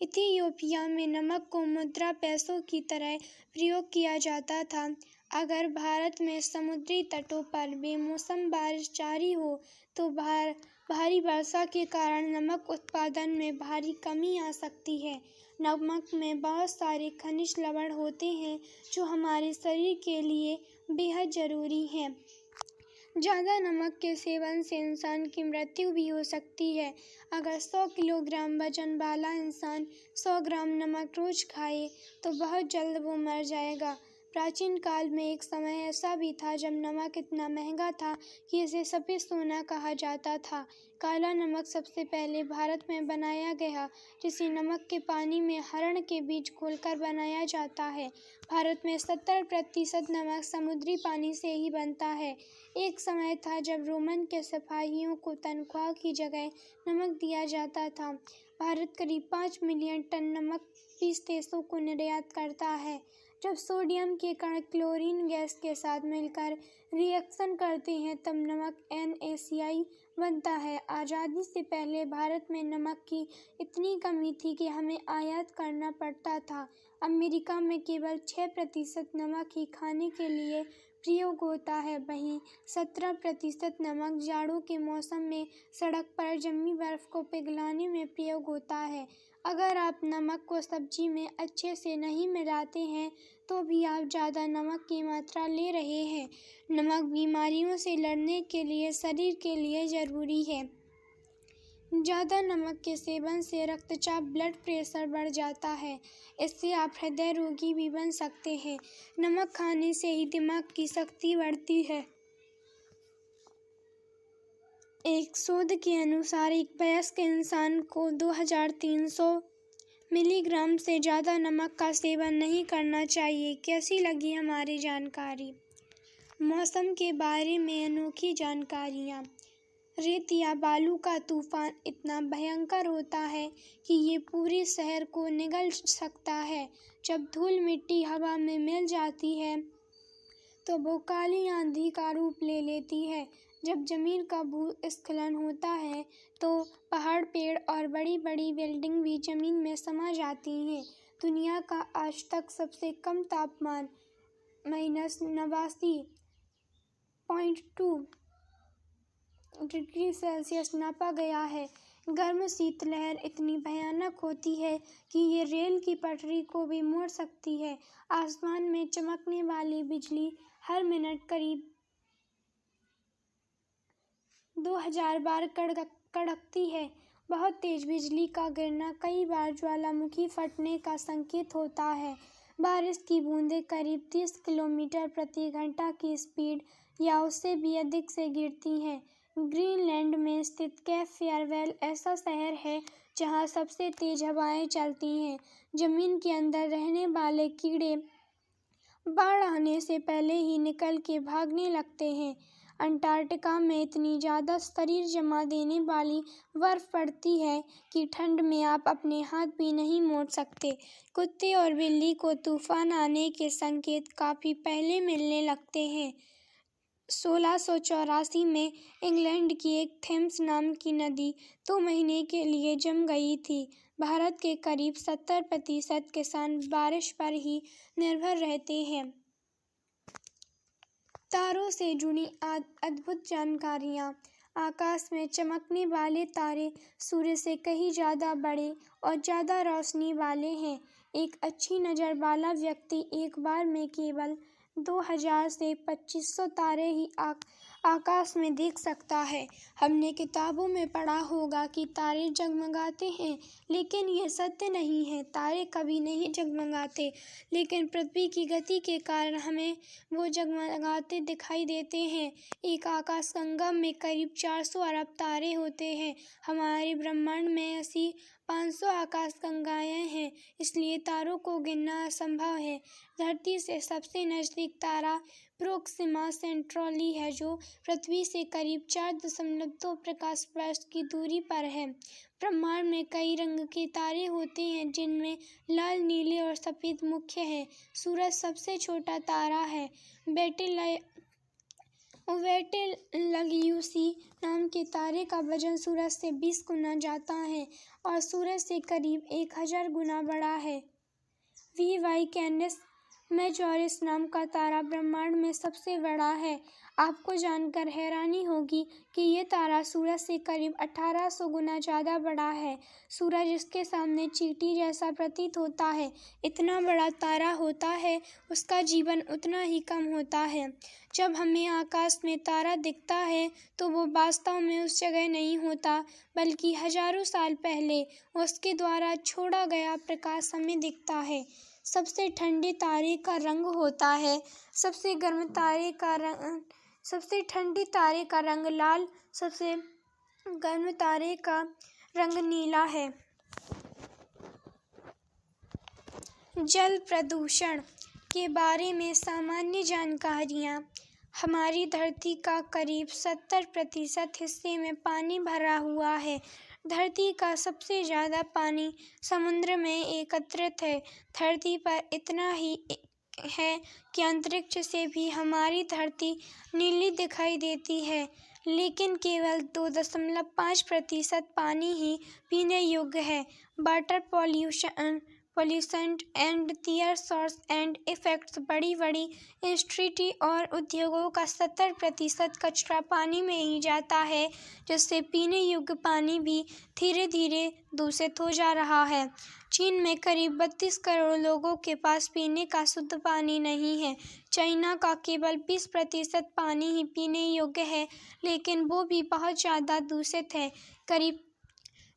इथियोपिया में नमक को मुद्रा पैसों की तरह प्रयोग किया जाता था। अगर भारत में समुद्री तटों पर बेमौसम बारिश जारी हो तो भारी वर्षा के कारण नमक उत्पादन में भारी कमी आ सकती है। नमक में बहुत सारे खनिज लवण होते हैं जो हमारे शरीर के लिए बेहद ज़रूरी हैं। ज़्यादा नमक के सेवन से इंसान की मृत्यु भी हो सकती है। अगर 100 किलोग्राम वजन वाला इंसान 100 ग्राम नमक रोज़ खाए तो बहुत जल्द वो मर जाएगा। प्राचीन काल में एक समय ऐसा भी था जब नमक इतना महंगा था कि इसे सफ़ेद सोना कहा जाता था। काला नमक सबसे पहले भारत में बनाया गया, जिसे नमक के पानी में हरण के बीज घोलकर बनाया जाता है। भारत में 70% नमक समुद्री पानी से ही बनता है। एक समय था जब रोमन के सिपाहियों को तनख्वाह की जगह नमक दिया जाता था। भारत करीब 5 मिलियन टन नमक 20 देशों को निर्यात करता है। जब सोडियम के कण क्लोरीन गैस के साथ मिलकर रिएक्शन करते हैं तब नमक NaCl बनता है। आज़ादी से पहले भारत में नमक की इतनी कमी थी कि हमें आयात करना पड़ता था। अमेरिका में केवल 6% नमक ही खाने के लिए प्रयोग होता है, वहीं 17% नमक जाड़ों के मौसम में सड़क पर जमी बर्फ को पिघलाने में प्रयोग होता है। अगर आप नमक को सब्जी में अच्छे से नहीं मिलाते हैं तो भी आप ज़्यादा नमक की मात्रा ले रहे हैं। नमक बीमारियों से लड़ने के लिए शरीर के लिए ज़रूरी है। ज़्यादा नमक के सेवन से रक्तचाप ब्लड प्रेशर बढ़ जाता है। इससे आप हृदय रोगी भी बन सकते हैं। नमक खाने से ही दिमाग की शक्ति बढ़ती है। एक शोध के अनुसार एक वयस्क इंसान को 2300 मिलीग्राम से ज़्यादा नमक का सेवन नहीं करना चाहिए। कैसी लगी हमारी जानकारी? मौसम के बारे में अनोखी जानकारियाँ। रेत या बालू का तूफान इतना भयंकर होता है कि ये पूरे शहर को निगल सकता है। जब धूल मिट्टी हवा में मिल जाती है तो वो काली आंधी का रूप ले लेती है। जब जमीन का भूस्खलन होता है तो पहाड़, पेड़ और बड़ी बड़ी बिल्डिंग भी जमीन में समा जाती हैं। दुनिया का आज तक सबसे कम तापमान -89.2 डिग्री सेल्सियस नापा गया है। गर्म शीतलहर इतनी भयानक होती है कि ये रेल की पटरी को भी मोड़ सकती है। आसमान में चमकने वाली बिजली हर मिनट करीब 2000 बार कड़कती है। बहुत तेज बिजली का गिरना कई बार ज्वालामुखी फटने का संकेत होता है। बारिश की बूंदें करीब 30 किलोमीटर प्रति घंटा की स्पीड या उससे भी अधिक से गिरती हैं। ग्रीनलैंड में स्थित केप फेयरवेल ऐसा शहर है जहां सबसे तेज हवाएं चलती हैं। जमीन के अंदर रहने वाले कीड़े बाढ़ आने से पहले ही निकल के भागने लगते हैं। अंटार्कटिका में इतनी ज़्यादा शरीर जमा देने वाली बर्फ़ पड़ती है कि ठंड में आप अपने हाथ भी नहीं मोड़ सकते। कुत्ते और बिल्ली को तूफान आने के संकेत काफ़ी पहले मिलने लगते हैं। 1684 में इंग्लैंड की एक थेम्स नाम की नदी 2 महीने के लिए जम गई थी। भारत के करीब 70% किसान बारिश पर ही निर्भर रहते हैं। तारों से जुड़ी अद्भुत जानकारियाँ। आकाश में चमकने वाले तारे सूर्य से कहीं ज़्यादा बड़े और ज़्यादा रोशनी वाले हैं। एक अच्छी नज़र वाला व्यक्ति एक बार में केवल 2000 से 2500 तारे ही आकाश में देख सकता है। हमने किताबों में पढ़ा होगा कि तारे जगमगाते हैं, लेकिन ये सत्य नहीं है। तारे कभी नहीं जगमगाते, लेकिन पृथ्वी की गति के कारण हमें वो जगमगाते दिखाई देते हैं। एक आकाश गंगा में करीब 400 अरब तारे होते हैं। हमारे ब्रह्मांड में ऐसी 500 आकाश गंगाएं हैं, इसलिए तारों को गिनना असंभव है। धरती से सबसे नज़दीक तारा प्रोक्सिमा सेंट्रॉली है, जो पृथ्वी से करीब 4.2 प्रकाश वर्ष की दूरी पर है। ब्रह्मांड में कई रंग के तारे होते हैं, जिनमें लाल, नीले और सफ़ेद मुख्य हैं। सूरज सबसे छोटा तारा है। बेटेलग्यूसी नाम के तारे का वजन सूरज से 20 गुना ज़्यादा है और सूरज से करीब 1000 गुना बड़ा है। वी कैंडस मेजॉरिस नाम का तारा ब्रह्मांड में सबसे बड़ा है। आपको जानकर हैरानी होगी कि ये तारा सूरज से करीब 1800 गुना ज़्यादा बड़ा है। सूरज इसके सामने चींटी जैसा प्रतीत होता है। इतना बड़ा तारा होता है, उसका जीवन उतना ही कम होता है। जब हमें आकाश में तारा दिखता है तो वो वास्तव में उस जगह नहीं होता, बल्कि हजारों साल पहले उसके द्वारा छोड़ा गया प्रकाश हमें दिखता है। सबसे ठंडे तारे का रंग होता है। सबसे ठंडे तारे का रंग लाल, सबसे गर्म तारे का रंग नीला है। जल प्रदूषण के बारे में सामान्य जानकारियाँ। हमारी धरती का करीब 70% हिस्से में पानी भरा हुआ है। धरती का सबसे ज़्यादा पानी समुद्र में एकत्रित है। धरती पर इतना ही है कि अंतरिक्ष से भी हमारी धरती नीली दिखाई देती है, लेकिन केवल 2.5% पानी ही पीने योग्य है। Water pollution and their source and effects. बड़ी इंडस्ट्री और उद्योगों का 70% कचरा पानी में ही जाता है, जिससे पीने योग्य पानी भी धीरे धीरे दूषित हो जा रहा है। चीन में करीब 32 करोड़ लोगों के पास पीने का शुद्ध पानी नहीं है। चाइना का केवल 20% पानी ही पीने योग्य है, लेकिन वो भी बहुत ज़्यादा दूषित है। करीब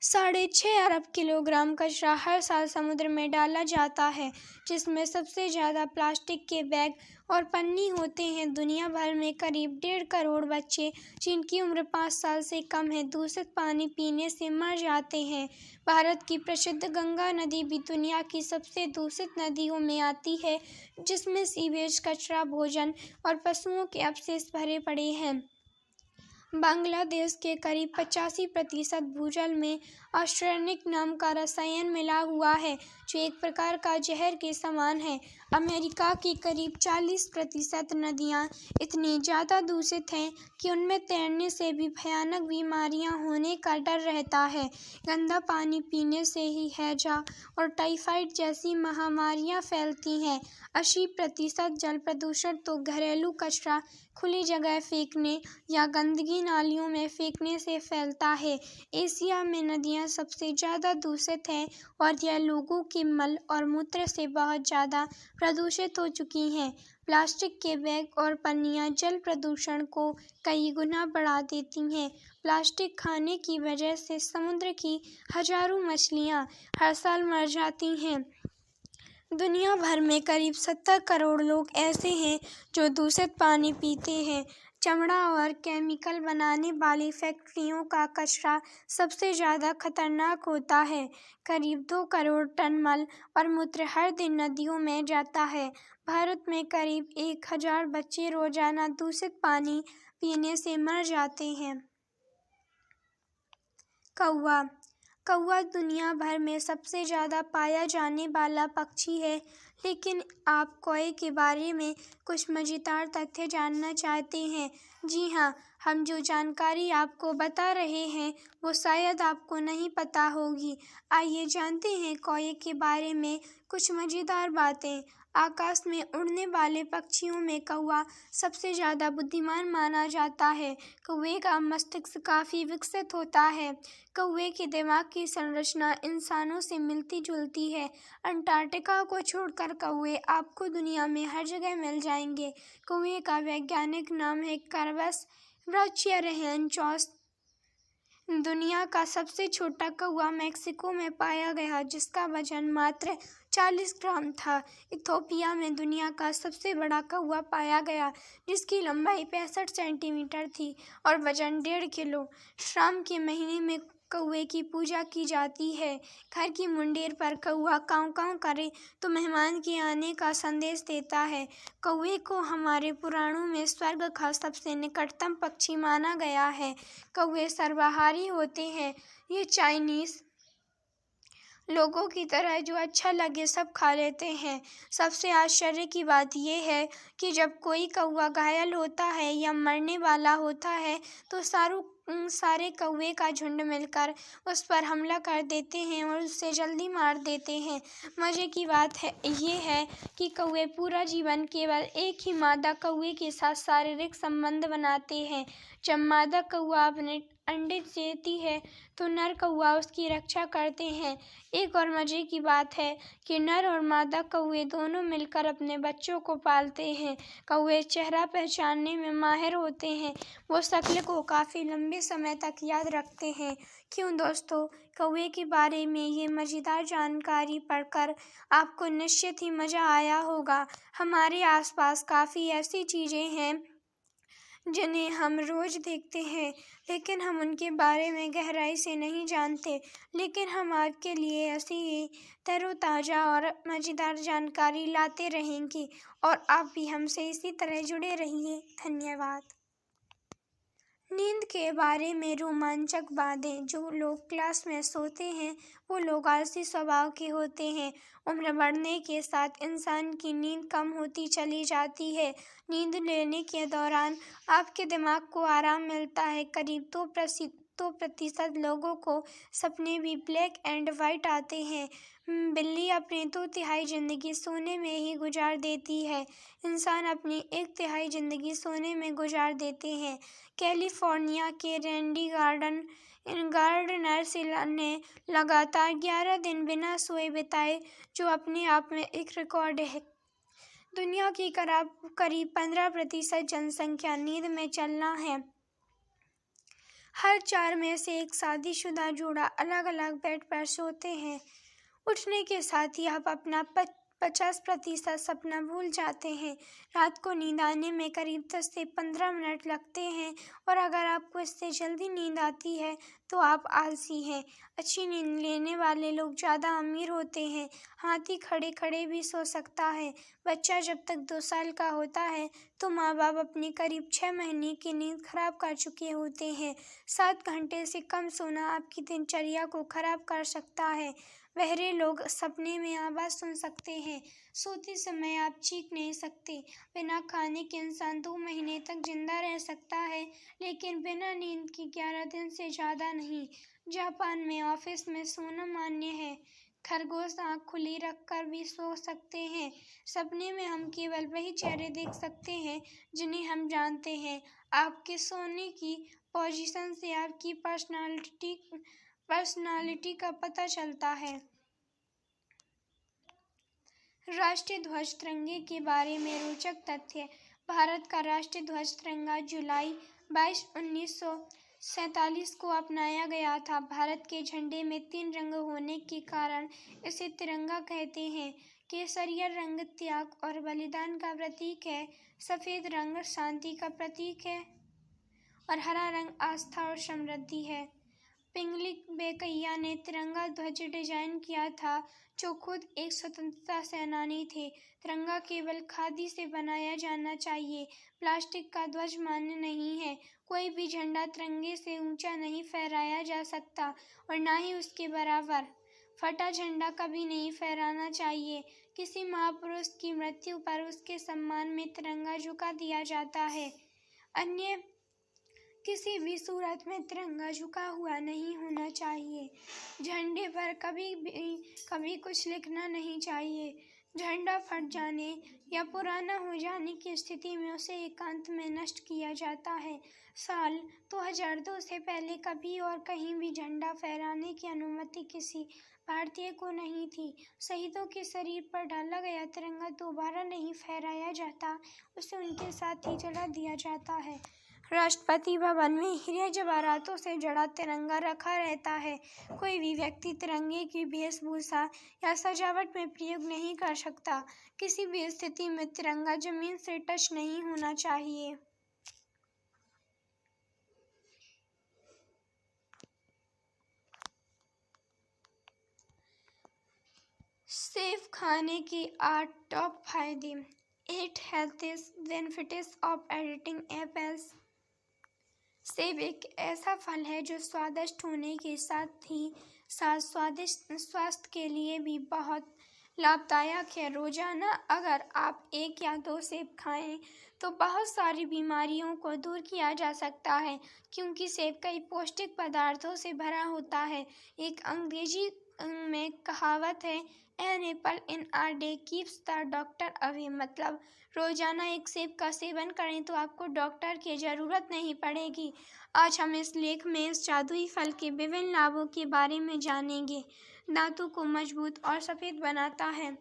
6.5 अरब किलोग्राम कचरा हर साल समुद्र में डाला जाता है, जिसमें सबसे ज़्यादा प्लास्टिक के बैग और पन्नी होते हैं। दुनिया भर में करीब 1.5 करोड़ बच्चे, जिनकी उम्र 5 साल से कम है, दूषित पानी पीने से मर जाते हैं। भारत की प्रसिद्ध गंगा नदी भी दुनिया की सबसे दूषित नदियों में आती है, जिसमें सीवेज, कचरा, भोजन और पशुओं के अवशेष भरे पड़े हैं। बांग्लादेश के करीब 85% भूजल में आर्सेनिक नाम का रसायन मिला हुआ है, जो एक प्रकार का जहर के समान है। अमेरिका की करीब 40% नदियाँ इतनी ज़्यादा दूषित हैं कि उनमें तैरने से भी भयानक बीमारियाँ होने का डर रहता है। गंदा पानी पीने से ही हैजा और टाइफाइड जैसी महामारियाँ फैलती हैं। 80% जल प्रदूषण तो घरेलू कचरा खुली जगह फेंकने या गंदगी नालियों में फेंकने से फैलता है। एशिया में नदियाँ सबसे ज़्यादा दूषित हैं और यह लोगों के मल और मूत्र से बहुत ज़्यादा प्रदूषित हो चुकी हैं। प्लास्टिक के बैग और पन्नियाँ जल प्रदूषण को कई गुना बढ़ा देती हैं। प्लास्टिक खाने की वजह से समुद्र की हजारों मछलियाँ हर साल मर जाती हैं। दुनिया भर में करीब 70 करोड़ लोग ऐसे हैं जो दूषित पानी पीते हैं। चमड़ा और केमिकल बनाने वाली फैक्ट्रियों का कचरा सबसे ज़्यादा खतरनाक होता है। करीब 2 करोड़ टन मल और मूत्र हर दिन नदियों में जाता है। भारत में करीब 1000 बच्चे रोजाना दूषित पानी पीने से मर जाते हैं। कौवा दुनिया भर में सबसे ज़्यादा पाया जाने वाला पक्षी है, लेकिन आप कौवे के बारे में कुछ मज़ेदार तथ्य जानना चाहते हैं। जी हाँ, हम जो जानकारी आपको बता रहे हैं वो शायद आपको नहीं पता होगी। आइए जानते हैं कौवे के बारे में कुछ मज़ेदार बातें। आकाश में उड़ने वाले पक्षियों में कौवा सबसे ज़्यादा बुद्धिमान माना जाता है। कौवे का मस्तिष्क काफ़ी विकसित होता है। कौवे के दिमाग की संरचना इंसानों से मिलती जुलती है। अंटार्कटिका को छोड़कर कौवे आपको दुनिया में हर जगह मिल जाएंगे। कौवे का वैज्ञानिक नाम है कर्वस ब्राचियोरहेंचोस दुनिया का सबसे छोटा कौवा मेक्सिको में पाया गया, जिसका वजन मात्र 40 ग्राम था। इथोपिया में दुनिया का सबसे बड़ा कौवा पाया गया, जिसकी लंबाई 65 सेंटीमीटर थी और वजन 1.5 किलो। श्रावण के महीने में कौवे की पूजा की जाती है। घर की मुंडेर पर कौवा काँव काँव करे तो मेहमान के आने का संदेश देता है। कौवे को हमारे पुराणों में स्वर्ग का सबसे निकटतम पक्षी माना गया है। कौवे सर्वाहारी होते हैं। ये चाइनीज लोगों की तरह जो अच्छा लगे सब खा लेते हैं। सबसे आश्चर्य की बात यह है कि जब कोई कौवा घायल होता है या मरने वाला होता है तो सारे कौवे का झुंड मिलकर उस पर हमला कर देते हैं और उसे जल्दी मार देते हैं। मज़े की बात ये है कि कौवे पूरा जीवन केवल एक ही मादा कौवे के साथ शारीरिक संबंध बनाते हैं। जब मादा कौवा अपने अंडे देती है तो नर कौवा उसकी रक्षा करते हैं। एक और मज़े की बात है कि नर और मादा कौवे दोनों मिलकर अपने बच्चों को पालते हैं। कौवे चेहरा पहचानने में माहिर होते हैं। वो शक्ल को काफ़ी लंबे समय तक याद रखते हैं। क्यों दोस्तों, कौवे के बारे में ये मज़ेदार जानकारी पढ़कर आपको निश्चित ही मज़ा आया होगा। हमारे आसपास काफ़ी ऐसी चीज़ें हैं जिन्हें हम रोज़ देखते हैं, लेकिन हम उनके बारे में गहराई से नहीं जानते। लेकिन हम आपके लिए ऐसी ही तरोताज़ा और मज़ेदार जानकारी लाते रहेंगे और आप भी हमसे इसी तरह जुड़े रहिए। धन्यवाद। नींद के बारे में रोमांचक बातें। जो लोग क्लास में सोते हैं वो लोग आलसी स्वभाव के होते हैं। उम्र बढ़ने के साथ इंसान की नींद कम होती चली जाती है। नींद लेने के दौरान आपके दिमाग को आराम मिलता है। करीब 2% लोगों को सपने भी ब्लैक एंड वाइट आते हैं। बिल्ली अपनी 2/3 जिंदगी सोने में ही गुजार देती है। इंसान अपनी 1/3 जिंदगी सोने में गुजार देते हैं। कैलिफोर्निया के रैंडी गार्डनर्स ने लगातार 11 दिन बिना सोए बिताए, जो अपने आप में एक रिकॉर्ड है। दुनिया की करीब 15% जनसंख्या नींद में चलना है। हर 4 में से एक शादीशुदा जोड़ा अलग अलग बेड पर सोते हैं। उठने के साथ ही आप अपना 50% सपना भूल जाते हैं। रात को नींद आने में करीब 10 से 15 मिनट लगते हैं और अगर आपको इससे जल्दी नींद आती है तो आप आलसी हैं। अच्छी नींद लेने वाले लोग ज़्यादा अमीर होते हैं। हाथी खड़े खड़े भी सो सकता है। बच्चा जब तक 2 साल का होता है तो माँ बाप अपनी करीब 6 महीने की नींद खराब कर चुके होते हैं। 7 घंटे से कम सोना आपकी दिनचर्या को खराब कर सकता है। बहरे लोग सपने में आवाज़ सुन सकते हैं। सोते समय आप चीख नहीं सकते। बिना खाने के इंसान 2 महीने तक जिंदा रह सकता है, लेकिन बिना नींद के 11 दिन से ज़्यादा नहीं। जापान में ऑफिस में सोना मान्य है। खरगोश आँख खुली रखकर भी सो सकते हैं। सपने में हम केवल वही चेहरे देख सकते हैं जिन्हें हम जानते हैं। आपके सोने की पोजीशन से आपकी पर्सनालिटी का पता चलता है। राष्ट्रीय ध्वज तिरंगे के बारे में रोचक तथ्य। भारत का राष्ट्रीय ध्वज तिरंगा जुलाई 22, 1947 को अपनाया गया था। भारत के झंडे में 3 रंग होने के कारण इसे तिरंगा कहते हैं। केसरिया रंग त्याग और बलिदान का प्रतीक है। सफ़ेद रंग शांति का प्रतीक है और हरा रंग आस्था और समृद्धि है। पिंगली वेंकैया ने तिरंगा ध्वज डिजाइन किया था, जो खुद एक स्वतंत्रता सेनानी थे। तिरंगा केवल खादी से बनाया जाना चाहिए। प्लास्टिक का ध्वज मान्य नहीं है। कोई भी झंडा तिरंगे से ऊंचा नहीं फहराया जा सकता और न ही उसके बराबर। फटा झंडा कभी नहीं फहराना चाहिए। किसी महापुरुष की मृत्यु पर उसके सम्मान में तिरंगा झुका दिया जाता है। अन्य किसी भी सूरत में तिरंगा झुका हुआ नहीं होना चाहिए। झंडे पर कभी कुछ लिखना नहीं चाहिए। झंडा फट जाने या पुराना हो जाने की स्थिति में उसे एकांत में नष्ट किया जाता है। साल 2002 से पहले कभी और कहीं भी झंडा फहराने की अनुमति किसी भारतीय को नहीं थी। शहीदों के शरीर पर डाला गया तिरंगा दोबारा नहीं फहराया जाता, उसे उनके साथ ही जला दिया जाता है। राष्ट्रपति भवन में हीरे जवाहरातों से जड़ा तिरंगा रखा रहता है। कोई भी व्यक्ति तिरंगे की वेशभूषा या सजावट में प्रयोग नहीं कर सकता। किसी भी स्थिति में तिरंगा जमीन से टच नहीं होना चाहिए। सेब खाने के 8 टॉप फायदे। 8 health benefits of editing apples. सेब एक ऐसा फल है जो स्वादिष्ट होने के साथ ही स्वादिष्ट स्वास्थ्य के लिए भी बहुत लाभदायक है। रोजाना अगर आप 1 या 2 सेब खाएं तो बहुत सारी बीमारियों को दूर किया जा सकता है, क्योंकि सेब कई पौष्टिक पदार्थों से भरा होता है। एक अंग्रेजी में कहावत है, an apple in a day keeps the doctor away. मतलब रोजाना 1 सेब का सेवन करें तो आपको डॉक्टर की जरूरत नहीं पड़ेगी। आज हम इस लेख में इस जादुई फल के विभिन्न लाभों के बारे में जानेंगे। दांतों को मजबूत और सफेद बनाता है,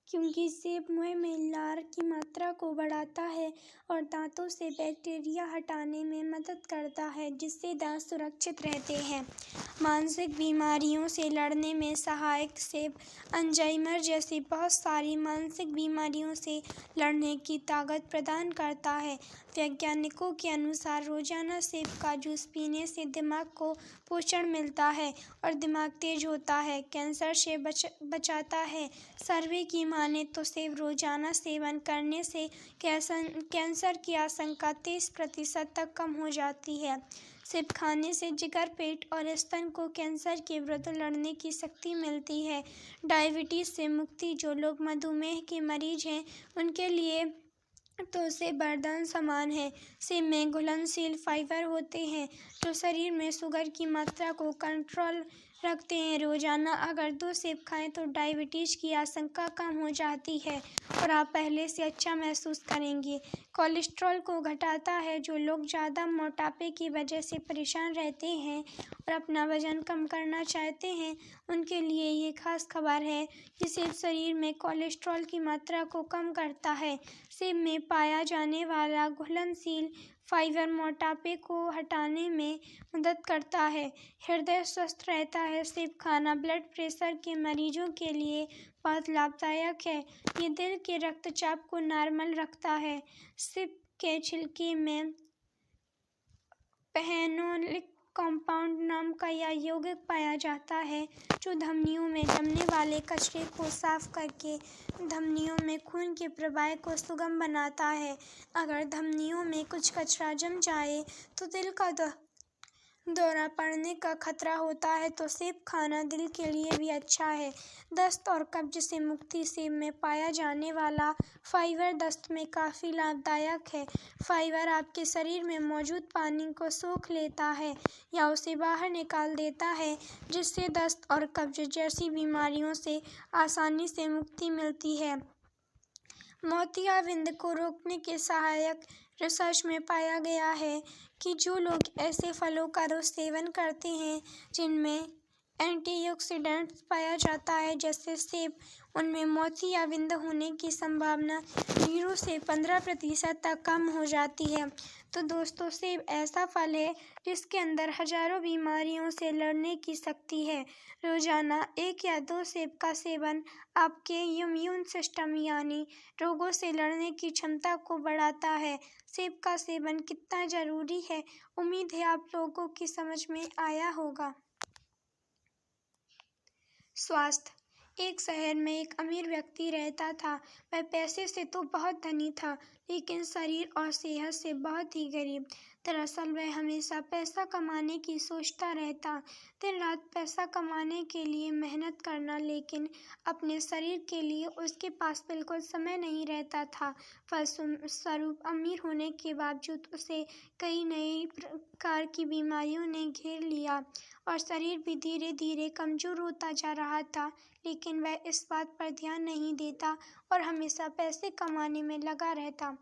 क्योंकि सेब मुंह में लार की मात्रा को बढ़ाता है और दांतों से बैक्टीरिया हटाने में मदद करता है, जिससे दांत सुरक्षित रहते हैं। मानसिक बीमारियों से लड़ने में सहायक। सेब अल्जाइमर जैसी बहुत सारी मानसिक बीमारियों से लड़ने की ताकत प्रदान करता है। वैज्ञानिकों के अनुसार रोजाना सेब का जूस पीने से दिमाग को पोषण मिलता है और दिमाग तेज होता है। कैंसर से बचाता है। सर्वे की माने तो सेब रोजाना सेवन करने से कैंसर की आशंका 30% तक कम हो जाती है। सेब खाने से जिगर, पेट और स्तन को कैंसर के विरुद्ध लड़ने की शक्ति मिलती है। डायबिटीज से मुक्ति। जो लोग मधुमेह के मरीज हैं उनके लिए तो सेब वरदान समान है। सेब में घुलनशील फाइबर होते हैं जो शरीर में शुगर की मात्रा को कंट्रोल रखते हैं। रोजाना अगर 2 सेब खाएं तो डायबिटीज की आशंका कम हो जाती है और आप पहले से अच्छा महसूस करेंगे। कोलेस्ट्रॉल को घटाता है। जो लोग ज़्यादा मोटापे की वजह से परेशान रहते हैं और अपना वजन कम करना चाहते हैं, उनके लिए ये खास खबर है कि सेब शरीर में कोलेस्ट्रॉल की मात्रा को कम करता है। सेब में पाया जाने वाला घुलनशील फाइबर मोटापे को हटाने में मदद करता है। हृदय स्वस्थ रहता है। सेब खाना ब्लड प्रेशर के मरीजों के लिए बहुत लाभदायक है। ये दिल के रक्तचाप को नॉर्मल रखता है। सेब के छिलके में फेनोलिक कंपाउंड नाम का यह यौगिक पाया जाता है जो धमनियों में जमने वाले कचरे को साफ करके धमनियों में खून के प्रवाह को सुगम बनाता है। अगर धमनियों में कुछ कचरा जम जाए तो दिल का दौरा पड़ने का खतरा होता है, तो सेब खाना दिल के लिए भी अच्छा है। दस्त और कब्ज से मुक्ति। सेब में पाया जाने वाला फाइबर दस्त में काफ़ी लाभदायक है। फाइबर आपके शरीर में मौजूद पानी को सोख लेता है या उसे बाहर निकाल देता है, जिससे दस्त और कब्ज जैसी बीमारियों से आसानी से मुक्ति मिलती है। मोतियाबिंद को रोकने के सहायक। रिसर्च में पाया गया है कि जो लोग ऐसे फलों का रोज सेवन करते हैं जिनमें एंटीऑक्सीडेंट्स पाया जाता है, जैसे सेब, उनमें मोतियाबिंद होने की संभावना 0 से 15% तक कम हो जाती है। तो दोस्तों, सेब ऐसा फल है जिसके अंदर हजारों बीमारियों से लड़ने की शक्ति है। रोजाना 1 या 2 सेब का सेवन आपके इम्यून सिस्टम यानी रोगों से लड़ने की क्षमता को बढ़ाता है। सेब का सेवन कितना जरूरी है, उम्मीद है आप लोगों की समझ में आया होगा। स्वास्थ्य। एक शहर में एक अमीर व्यक्ति रहता था। वह पैसे से तो बहुत धनी था, लेकिन शरीर और सेहत से बहुत ही गरीब। दरअसल वह हमेशा पैसा कमाने की सोचता रहता, दिन रात पैसा कमाने के लिए मेहनत करना, लेकिन अपने शरीर के लिए उसके पास बिल्कुल समय नहीं रहता था। फलस्वरूप अमीर होने के बावजूद उसे कई नई प्रकार की बीमारियों ने घेर लिया और शरीर भी धीरे धीरे कमजोर होता जा रहा था। लेकिन वह इस बात पर ध्यान नहीं देता और हमेशा पैसे कमाने में लगा रहता।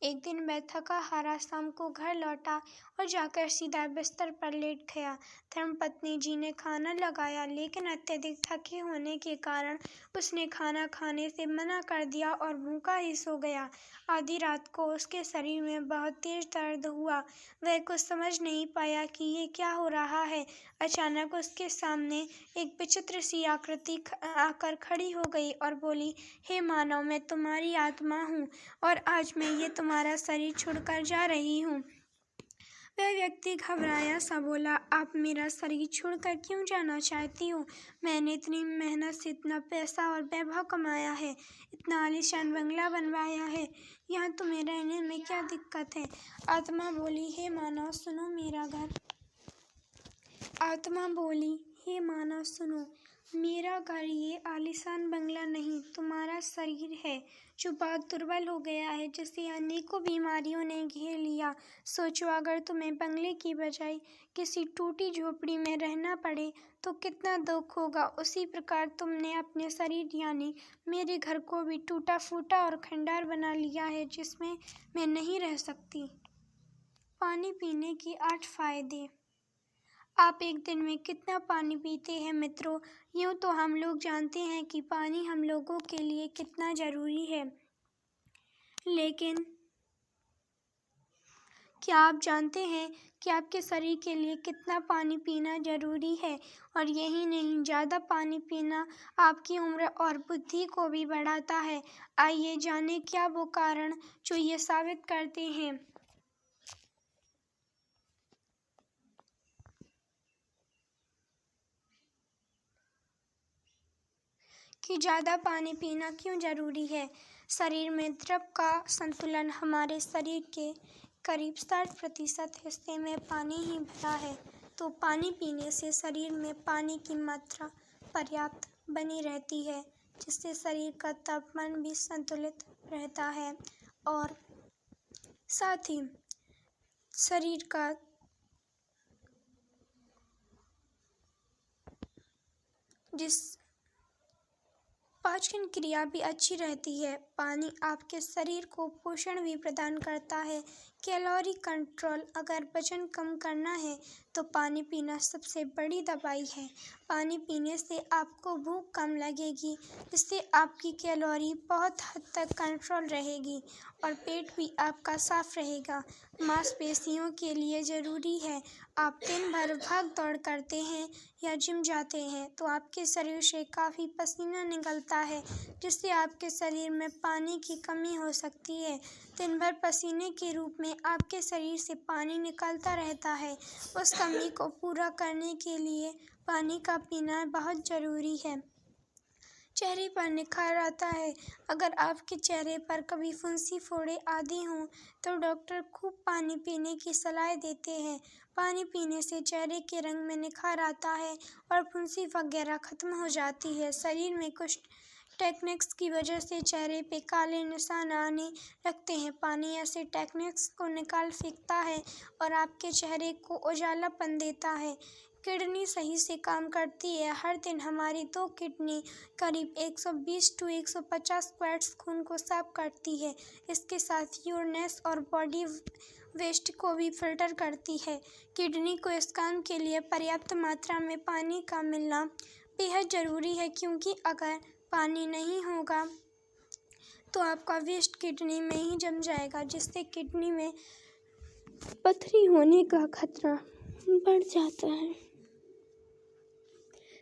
एक दिन वह थका हारा शाम को घर लौटा और जाकर सीधा बिस्तर पर लेट गया। धर्मपत्नी जी ने खाना लगाया, लेकिन अत्यधिक थके होने के कारण उसने खाना खाने से मना कर दिया और भूखा ही सो गया। आधी रात को उसके शरीर में बहुत तेज दर्द हुआ। वह कुछ समझ नहीं पाया कि ये क्या हो रहा है। अचानक उसके सामने एक विचित्र सी आकृति आकर खड़ी हो गई और बोली, हे मानव, मैं तुम्हारी आत्मा हूँ और आज मैं ये तुम्हारा शरीर छोड़कर जा रही हूँ। वह व्यक्ति घबराया सा बोला, आप मेरा शरीर छोड़कर क्यों जाना चाहती हो? मैंने इतनी मेहनत से इतना पैसा और वैभव कमाया है, इतना आलीशान बंगला बनवाया है, यहाँ तुम्हें रहने में क्या दिक्कत है? आत्मा बोली, हे मानव सुनो मेरा घर। आत्मा बोली, हे मानव सुनो, मेरा घर ये आलीशान बंगला नहीं, तुम्हारा शरीर है जो बहुत दुर्बल हो गया है, जिसे अनेकों बीमारियों ने घेर लिया। सोचो, अगर तुम्हें बंगले की बजाय किसी टूटी झोपड़ी में रहना पड़े तो कितना दुख होगा। उसी प्रकार तुमने अपने शरीर यानी मेरे घर को भी टूटा फूटा और खंडहर बना लिया है, जिसमें मैं नहीं रह सकती। पानी पीने के 8 फायदे। आप एक दिन में कितना पानी पीते हैं मित्रों? यूँ तो हम लोग जानते हैं कि पानी हम लोगों के लिए कितना ज़रूरी है, लेकिन क्या आप जानते हैं कि आपके शरीर के लिए कितना पानी पीना ज़रूरी है? और यही नहीं, ज़्यादा पानी पीना आपकी उम्र और बुद्धि को भी बढ़ाता है। आइए जानें क्या वो कारण जो ये साबित करते हैं कि ज़्यादा पानी पीना क्यों ज़रूरी है। शरीर में द्रव का संतुलन। हमारे शरीर के करीब 60% हिस्से में पानी ही भरा है, तो पानी पीने से शरीर में पानी की मात्रा पर्याप्त बनी रहती है, जिससे शरीर का तापमान भी संतुलित रहता है और साथ ही शरीर का पाचन क्रिया भी अच्छी रहती है। पानी आपके शरीर को पोषण भी प्रदान करता है। Calorie control. अगर वजन कम करना है तो पानी पीना सबसे बड़ी दवाई है। पानी पीने से आपको भूख कम लगेगी, इससे आपकी कैलोरी बहुत हद तक कंट्रोल रहेगी और पेट भी आपका साफ रहेगा। मांसपेशियों के लिए ज़रूरी है। आप दिन भर भाग दौड़ करते हैं या जिम जाते हैं तो आपके शरीर से काफ़ी पसीना निकलता है, जिससे आपके शरीर में पानी की कमी हो सकती है। दिन भर पसीने के रूप में आपके शरीर से पानी निकलता रहता है। उस कमी को पूरा करने के लिए पानी का पीना बहुत ज़रूरी है। चेहरे पर निखार आता है। अगर आपके चेहरे पर कभी फुंसी फोड़े आदि हों तो डॉक्टर खूब पानी पीने की सलाह देते हैं। पानी पीने से चेहरे के रंग में निखार आता है और फुंसी वगैरह खत्म हो जाती है। शरीर में कुछ टेक्निक्स की वजह से चेहरे पे काले निशान आने लगते हैं। पानी ऐसे टेक्निक्स को निकाल फेंकता है और आपके चेहरे को उजालापन देता है। किडनी सही से काम करती है। हर दिन हमारी 2 किडनी करीब 120 to 150 क्वार्ट्स खून को साफ करती है। इसके साथ यूरिनस और बॉडी वेस्ट को भी फिल्टर करती है। किडनी को इस काम के लिए पर्याप्त मात्रा में पानी का मिलना बेहद ज़रूरी है, क्योंकि अगर पानी नहीं होगा तो आपका वेस्ट किडनी में ही जम जाएगा, जिससे किडनी में पथरी होने का खतरा बढ़ जाता है।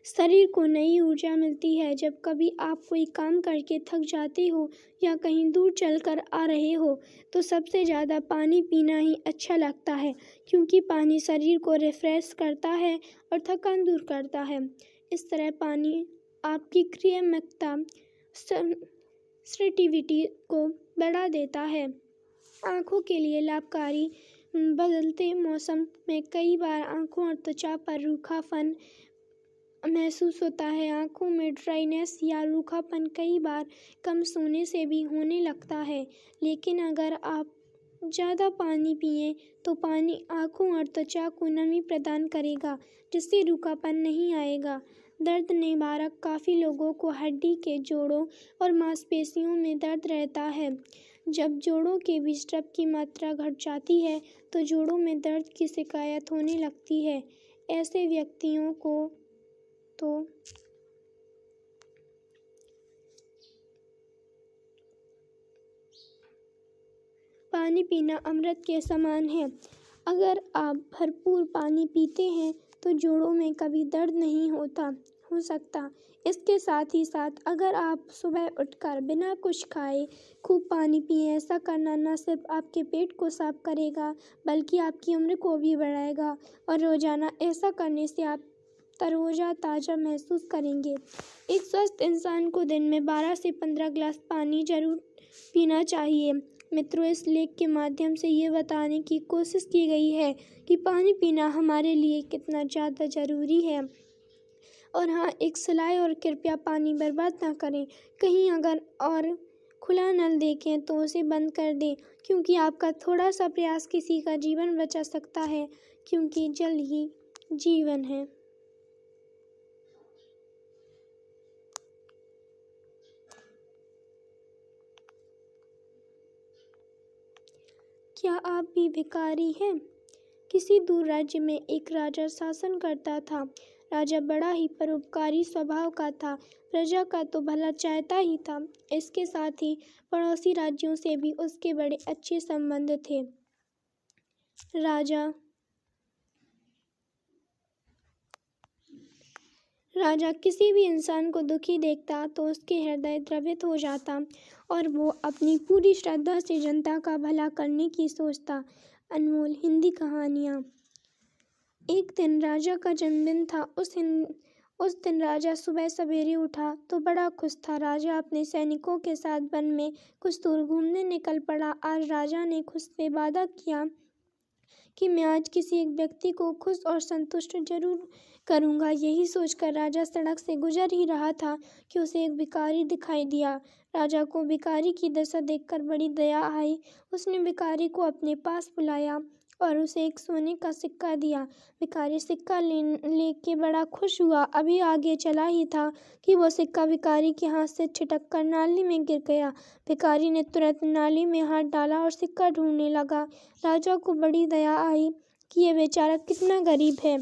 शरीर को नई ऊर्जा मिलती है जब कभी आप कोई काम करके थक जाते हो या कहीं दूर चलकर आ रहे हो तो सबसे ज़्यादा पानी पीना ही अच्छा लगता है, क्योंकि पानी शरीर को रिफ्रेश करता है और थकान दूर करता है। इस तरह पानी आपकी क्रियात्मकता सेंसिटिविटी को बढ़ा देता है। आँखों के लिए लाभकारी। बदलते मौसम में कई बार आँखों और त्वचा पर रूखापन महसूस होता है। आँखों में ड्राइनेस या रूखापन कई बार कम सोने से भी होने लगता है, लेकिन अगर आप ज़्यादा पानी पिएं तो पानी आँखों और त्वचा को नमी प्रदान करेगा, जिससे रूखापन नहीं आएगा। दर्द निवारक। काफ़ी लोगों को हड्डी के जोड़ों और मांसपेशियों में दर्द रहता है। जब जोड़ों के बीच द्रव की मात्रा घट जाती है तो जोड़ों में दर्द की शिकायत होने लगती है। ऐसे व्यक्तियों को तो पानी पीना अमृत के समान है। अगर आप भरपूर पानी पीते हैं तो जोड़ों में कभी दर्द नहीं हो सकता। इसके साथ ही साथ अगर आप सुबह उठकर बिना कुछ खाए खूब पानी पिएं, ऐसा करना न सिर्फ आपके पेट को साफ करेगा बल्कि आपकी उम्र को भी बढ़ाएगा और रोजाना ऐसा करने से आप तरोजा ताज़ा महसूस करेंगे। एक स्वस्थ इंसान को दिन में 12 से 15 गिलास पानी जरूर पीना चाहिए। मित्रों, इस लेख के माध्यम से ये बताने की कोशिश की गई है कि पानी पीना हमारे लिए कितना ज़्यादा ज़रूरी है। और हाँ, एक सलाह और कृपया पानी बर्बाद ना करें। कहीं अगर और खुला नल देखें तो उसे बंद कर दें, क्योंकि आपका थोड़ा सा प्रयास किसी का जीवन बचा सकता है, क्योंकि जल ही जीवन है। क्या आप भी भिखारी हैं? किसी दूर राज्य में एक राजा शासन करता था। राजा बड़ा ही परोपकारी स्वभाव का था, प्रजा का तो भला चाहता ही था। इसके साथ ही पड़ोसी राज्यों से भी उसके बड़े अच्छे संबंध थे। राजा किसी भी इंसान को दुखी देखता तो उसके हृदय द्रवित हो जाता और वो अपनी पूरी श्रद्धा से जनता का भला करने की सोचता। अनमोल हिंदी कहानियाँ। एक दिन राजा का जन्मदिन था। उस दिन राजा सुबह सवेरे उठा तो बड़ा खुश था। राजा अपने सैनिकों के साथ वन में कुछ दूर घूमने निकल पड़ा। आज राजा ने खुद से वादा किया कि मैं आज किसी एक व्यक्ति को खुश और संतुष्ट जरूर करूंगा। यही सोचकर राजा सड़क से गुजर ही रहा था कि उसे एक भिखारी दिखाई दिया। राजा को भिखारी की दशा देखकर बड़ी दया आई। उसने भिखारी को अपने पास बुलाया और उसे एक सोने का सिक्का दिया। भिखारी सिक्का लेके बड़ा खुश हुआ। अभी आगे चला ही था कि वो सिक्का भिखारी के हाथ से छिटक कर नाली में गिर गया। भिखारी ने तुरंत नाली में हाथ डाला और सिक्का ढूंढने लगा। राजा को बड़ी दया आई कि ये बेचारा कितना गरीब है।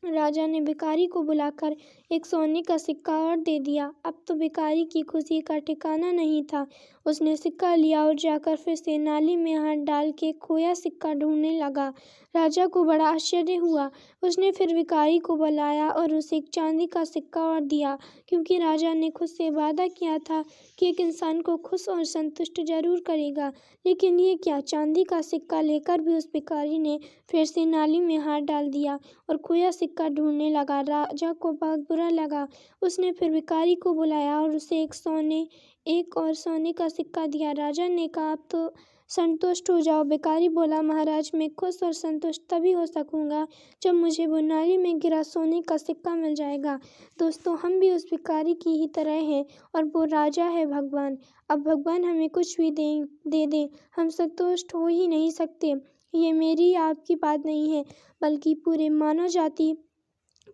राजा ने भिखारी को बुलाकर एक सोने का सिक्का और दे दिया। अब तो भिखारी की खुशी का ठिकाना नहीं था। उसने सिक्का लिया और जाकर फिर से नाली में हाथ डाल के खोया सिक्का ढूंढने लगा। राजा को बड़ा आश्चर्य हुआ। उसने फिर भिखारी को बुलाया और उसे एक चांदी का सिक्का और दिया, क्योंकि राजा ने खुद से वादा किया था कि एक इंसान को खुश और संतुष्ट जरूर करेगा। लेकिन ये क्या, चांदी का सिक्का लेकर भी उस भिखारी ने फिर से नाली में हाथ डाल दिया और खोया सिक्का ढूंढने लगा। राजा को बहुत बुरा लगा। उसने फिर भिखारी को बुलाया और उसे एक और सोने का सिक्का दिया। राजा ने कहा, अब तो संतुष्ट हो जाओ। भिखारी बोला, महाराज, मैं खुश और संतुष्ट तभी हो सकूंगा जब मुझे वो नाली में गिरा सोने का सिक्का मिल जाएगा। दोस्तों, हम भी उस भिखारी की ही तरह हैं और वो राजा है भगवान। अब भगवान हमें कुछ भी दे दे, हम संतुष्ट हो ही नहीं सकते। ये मेरी या आपकी बात नहीं है, बल्कि पूरे मानव जाति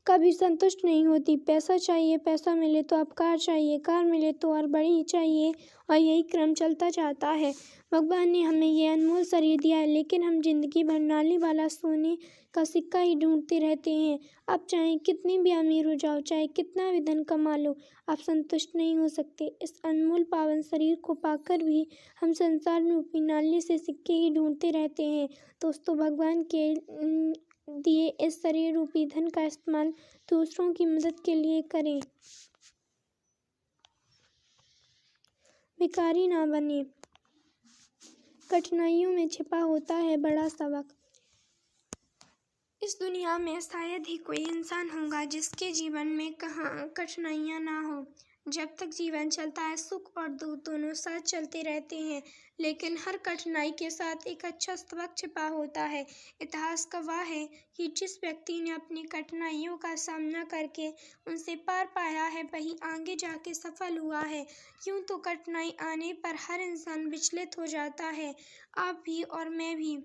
कभी संतुष्ट नहीं होती। पैसा चाहिए, पैसा मिले तो अब कार चाहिए, कार मिले तो और बड़ी चाहिए, और यही क्रम चलता जाता है। भगवान ने हमें ये अनमोल शरीर दिया है, लेकिन हम जिंदगी भर नाली वाला सोने का सिक्का ही ढूंढते रहते हैं। आप चाहे कितनी भी अमीर हो जाओ, चाहे कितना भी धन कमा लो, आप संतुष्ट नहीं हो सकते। इस अनमोल पावन शरीर को पाकर भी हम संसार में रूपी नाली से सिक्के ही ढूंढते रहते हैं। दोस्तों, भगवान के दिए इस शरीर रूपी धन का इस्तेमाल दूसरों की मदद के लिए करें। भिखारी ना बने। कठिनाइयों में छिपा होता है बड़ा सबक। इस दुनिया में शायद ही कोई इंसान होगा जिसके जीवन में कहाँ कठिनाइयाँ ना हो। जब तक जीवन चलता है, सुख और दुख दोनों साथ चलते रहते हैं, लेकिन हर कठिनाई के साथ एक अच्छा सबक छिपा होता है। इतिहास गवाह है कि जिस व्यक्ति ने अपनी कठिनाइयों का सामना करके उनसे पार पाया है, वही आगे जाके सफल हुआ है। यूं तो कठिनाई आने पर हर इंसान विचलित हो जाता है, आप भी और मैं भी,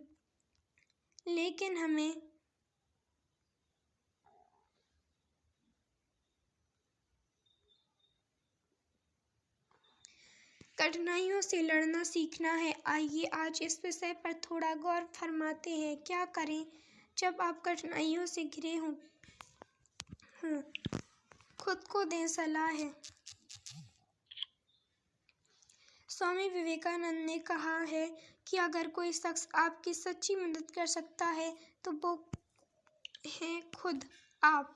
लेकिन हमें कठिनाइयों से लड़ना सीखना है। आइए आज इस विषय पर थोड़ा गौर फरमाते हैं। क्या करें जब आप कठिनाइयों से घिरे हों? हूँ। खुद को दें सलाह है। स्वामी विवेकानंद ने कहा है कि अगर कोई शख्स आपकी सच्ची मदद कर सकता है तो वो है खुद आप।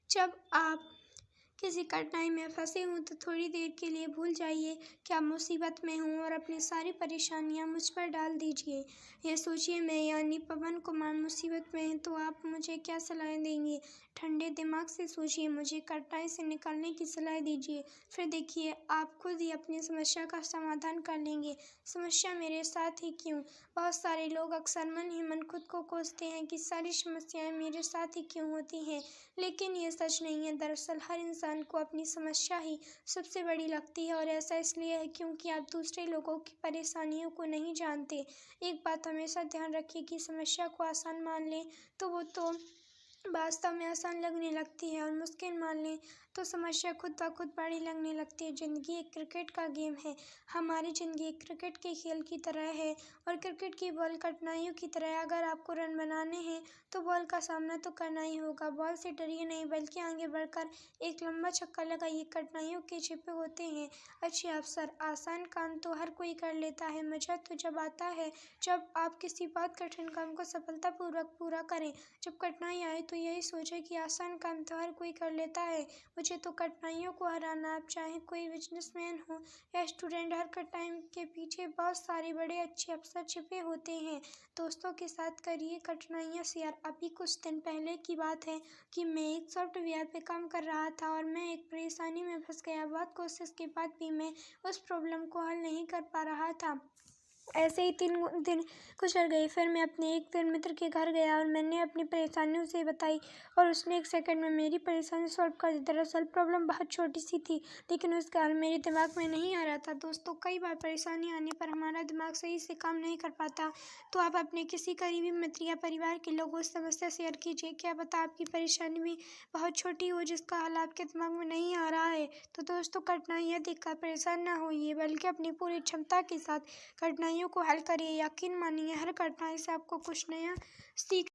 जब आप किसी कठिनाई में फंसे हों तो थोड़ी देर के लिए भूल जाइए कि आप मुसीबत में हूँ और अपनी सारी परेशानियाँ मुझ पर डाल दीजिए। यह सोचिए, मैं यानी पवन कुमार मुसीबत में है तो आप मुझे क्या सलाह देंगे। ठंडे दिमाग से सोचिए, मुझे कठिनाई से निकलने की सलाह दीजिए। फिर देखिए, आप खुद ही अपनी समस्या का समाधान कर लेंगे। समस्या मेरे साथ ही क्यों? बहुत सारे लोग अक्सर मन ही मन खुद को कोसते हैं कि सारी समस्याएं मेरे साथ ही क्यों होती हैं, लेकिन ये सच नहीं है। दरअसल हर इंसान को अपनी समस्या ही सबसे बड़ी लगती है और ऐसा इसलिए है क्योंकि आप दूसरे लोगों की परेशानियों को नहीं जानते। एक बात हमेशा ध्यान रखिए कि समस्या को आसान मान लें तो वो तो वास्तव में आसान लगने लगती है और मुश्किल मान लें तो समस्या खुद ब खुद बड़ी लगने लगती है। ज़िंदगी एक क्रिकेट का गेम है। हमारी ज़िंदगी एक क्रिकेट के खेल की तरह है और क्रिकेट की बॉल कठिनाइयों की तरह। अगर आपको रन बनाने हैं तो बॉल का सामना तो करना ही होगा। बॉल से डरिए नहीं, बल्कि आगे बढ़कर एक लंबा छक्का लगाइए। कठिनाइयों के छिपे होते हैं अच्छे अवसर। आसान काम तो हर कोई कर लेता है, मज़ा तो जब आता है जब आप किसी बहुत कठिन काम को सफलतापूर्वक पूरा करें। जब कठिनाई आए तो यही सोचें कि आसान काम तो हर कोई कर लेता है, मुझे तो कठिनाइयों को हराना। आप चाहे कोई बिजनेसमैन हो या स्टूडेंट, हर कठिनाई के पीछे बहुत सारे बड़े अच्छे अवसर छिपे होते हैं। दोस्तों के साथ करिए कठिनाइयाँ शेयर। अभी कुछ दिन पहले की बात है कि मैं एक सॉफ्टवेयर पे काम कर रहा था और मैं एक परेशानी में फंस गया। बहुत कोशिश के बाद भी मैं उस प्रॉब्लम को हल नहीं कर पा रहा था। ऐसे ही 3 दिन गुजर गए। फिर मैं अपने एक दिन मित्र के घर गया और मैंने अपनी परेशानी उसे बताई और उसने 1 सेकंड में मेरी परेशानी सॉल्व कर दी। दरअसल प्रॉब्लम बहुत छोटी सी थी, लेकिन उसका हल मेरे दिमाग में नहीं आ रहा था। दोस्तों, कई बार परेशानी आने पर हमारा दिमाग सही से काम नहीं कर पाता, तो आप अपने किसी करीबी मित्र या परिवार के लोगों से समस्या शेयर कीजिए। क्या पता आपकी परेशानी भी बहुत छोटी हो जिसका हल आपके दिमाग में नहीं आ रहा है। तो दोस्तों, कठिनाइयाँ देखकर परेशान ना होइए, बल्कि अपनी पूरी क्षमता के साथ कठिनाइयों को हल करिए। यकीन मानिए, हर कठिनाई से आपको कुछ नया सीख